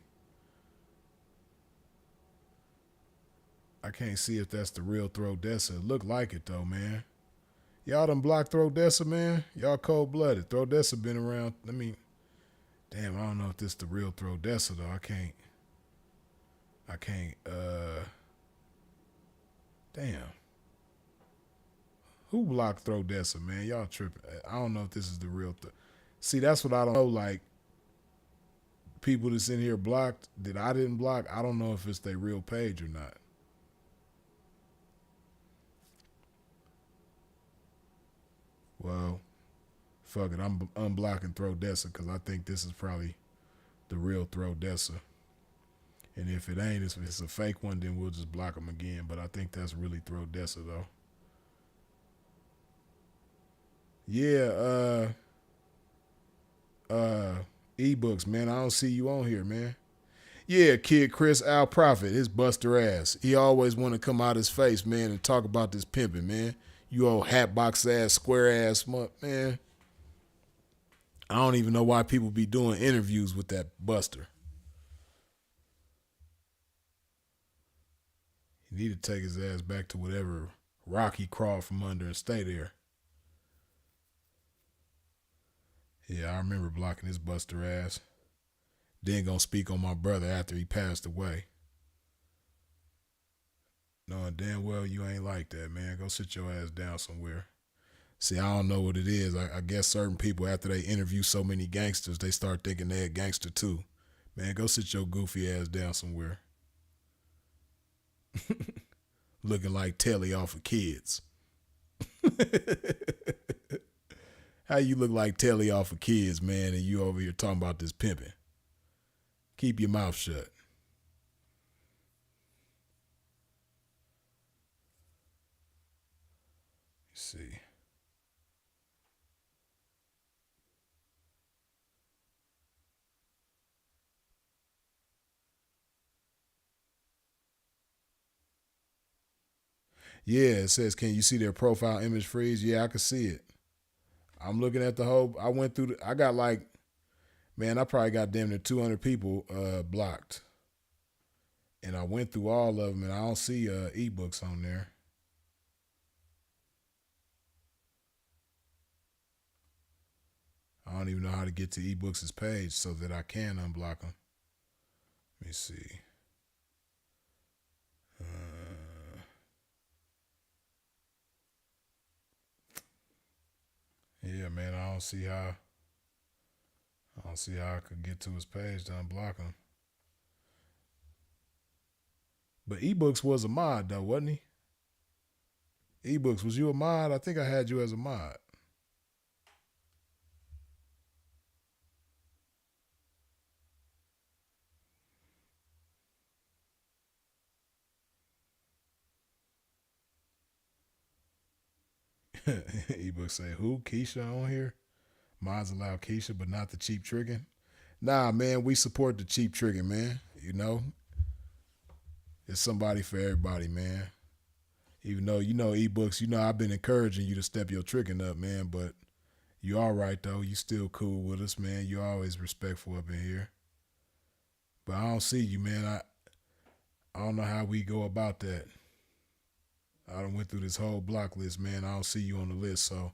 I can't see if that's the real Throdessa. It look like it though, man. Y'all done blocked Throdessa, man. Y'all cold blooded. Throdessa been around. Damn, I don't know if this the real Throdessa though. I can't. Damn. Who blocked Throdessa, man? Y'all tripping. I don't know if this is the real. See, that's what I don't know. Like, people that's in here blocked that I didn't block, I don't know if it's their real page or not. Well, fuck it. I'm unblocking Throdessa because I think this is probably the real Throdessa. And if it ain't, if it's a fake one, then we'll just block them again. But I think that's really Throdessa, though. Yeah, ebooks, man. I don't see you on here, man. Yeah, Kid Chris Al Prophet, his buster ass. He always want to come out his face, man, and talk about this pimping, man. You old hatbox ass, square ass, man. I don't even know why people be doing interviews with that buster. He need to take his ass back to whatever rock he crawled from under and stay there. Yeah, I remember blocking his buster ass. Then gonna speak on my brother after he passed away. Knowing damn well you ain't like that, man. Go sit your ass down somewhere. See, I don't know what it is. I guess certain people, after they interview so many gangsters, they start thinking they're a gangster too. Man, go sit your goofy ass down somewhere. Looking like Telly off of Kids. How you look like Telly off of Kids, man, and you over here talking about this pimping? Keep your mouth shut. Let's see. Yeah, it says, can you see their profile image freeze? Yeah, I can see it. I'm looking at the whole. I went through. I got like, man, I probably got damn near 200 people blocked, and I went through all of them, and I don't see ebooks on there. I don't even know how to get to ebooks' page so that I can unblock them. Let me see. Yeah, man, I don't see how. I don't see how I could get to his page to unblock him. But ebooks was a mod though, wasn't he? Ebooks, was you a mod? I think I had you as a mod. Ebooks say, who? Keisha on here? Mods allow Keisha, but not the cheap tricking. Nah, man, we support the cheap tricking, man. You know, it's somebody for everybody, man. Even though you know ebooks, you know I've been encouraging you to step your tricking up, man. But you all right though. You still cool with us, man. You always respectful up in here. But I don't see you, man. I don't know how we go about that. I done went through this whole block list, man. I don't see you on the list, so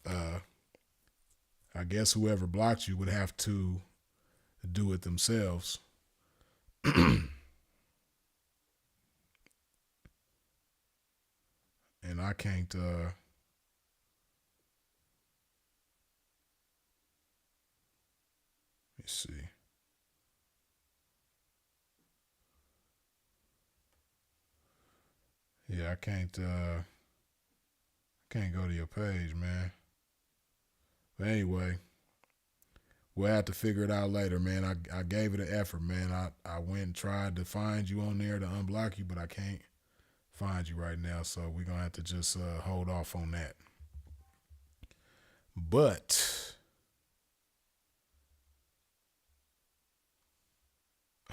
I guess whoever blocked you would have to do it themselves. And I can't. Let's see. Yeah, I can't. Can't go to your page, man. But anyway, we'll have to figure it out later, man. I gave it an effort, man. I went and tried to find you on there to unblock you, but I can't find you right now. So we're gonna have to just hold off on that. But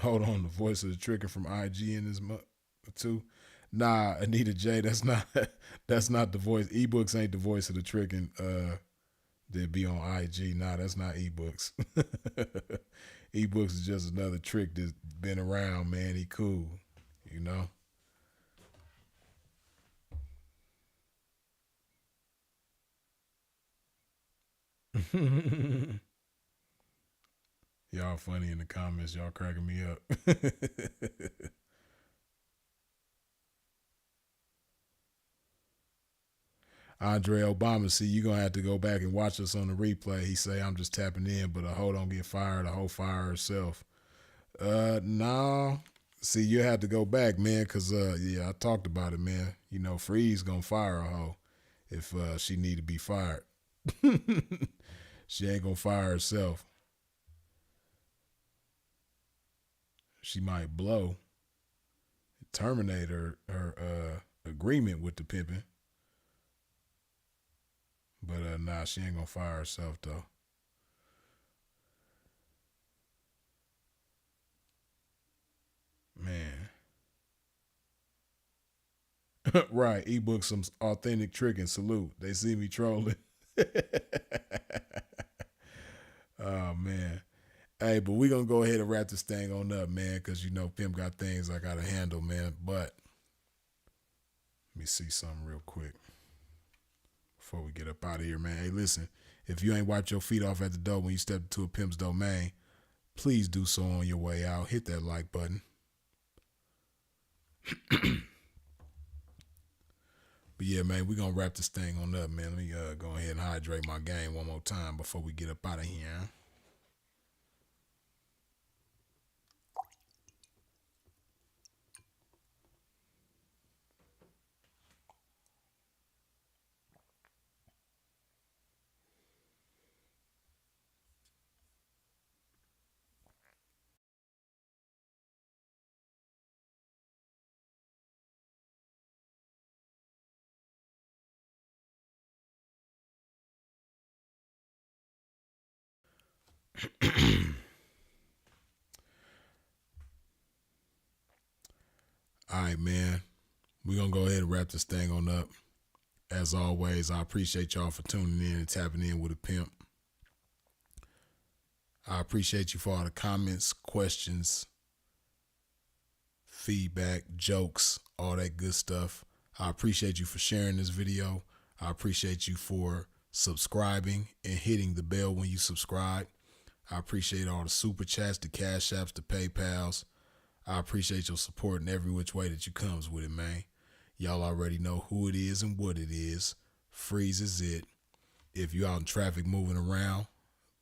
Hold on, the voice of the tricking from IG in this too. Nah, Anita J, that's not that's not the voice. Ebooks ain't the voice of the tricking that be on IG. Nah, that's not ebooks. Ebooks is just another trick that's been around, man. He cool, you know. Y'all funny in the comments. Y'all cracking me up. Andre Obama, see, you gonna have to go back and watch us on the replay. He say I'm just tapping in, but a hoe don't get fired, a hoe fire herself. No. See, you have to go back, man, cause yeah, I talked about it, man. You know, Freeze gonna fire a hoe if she need to be fired. She ain't gonna fire herself. She might blow, terminate her agreement with the pimping. But nah, she ain't gonna fire herself though. Man. Right, ebook some authentic trick and salute. They see me trolling. Oh man. Hey, but we gonna go ahead and wrap this thing on up, man, cause you know Pimp got things I gotta handle, man. But let me see something real quick before we get up out of here, man. Hey, listen, if you ain't wiped your feet off at the door when you step into a Pimp's domain, please do so on your way out. Hit that like button. But yeah, man, we gonna wrap this thing on up, man. Let me go ahead and hydrate my game one more time before we get up out of here. All right, man. We're going to go ahead and wrap this thing on up. As always, I appreciate y'all for tuning in and tapping in with a pimp. I appreciate you for all the comments, questions, feedback, jokes, all that good stuff. I appreciate you for sharing this video. I appreciate you for subscribing and hitting the bell when you subscribe. I appreciate all the super chats, the cash apps, the PayPals. I appreciate your support in every which way that you comes with it, man. Y'all already know who it is and what it is. Freeze is it. If you're out in traffic moving around,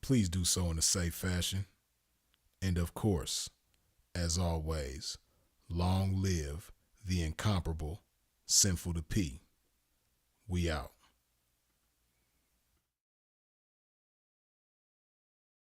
please do so in a safe fashion. And of course, as always, long live the incomparable Sinful to P. We out.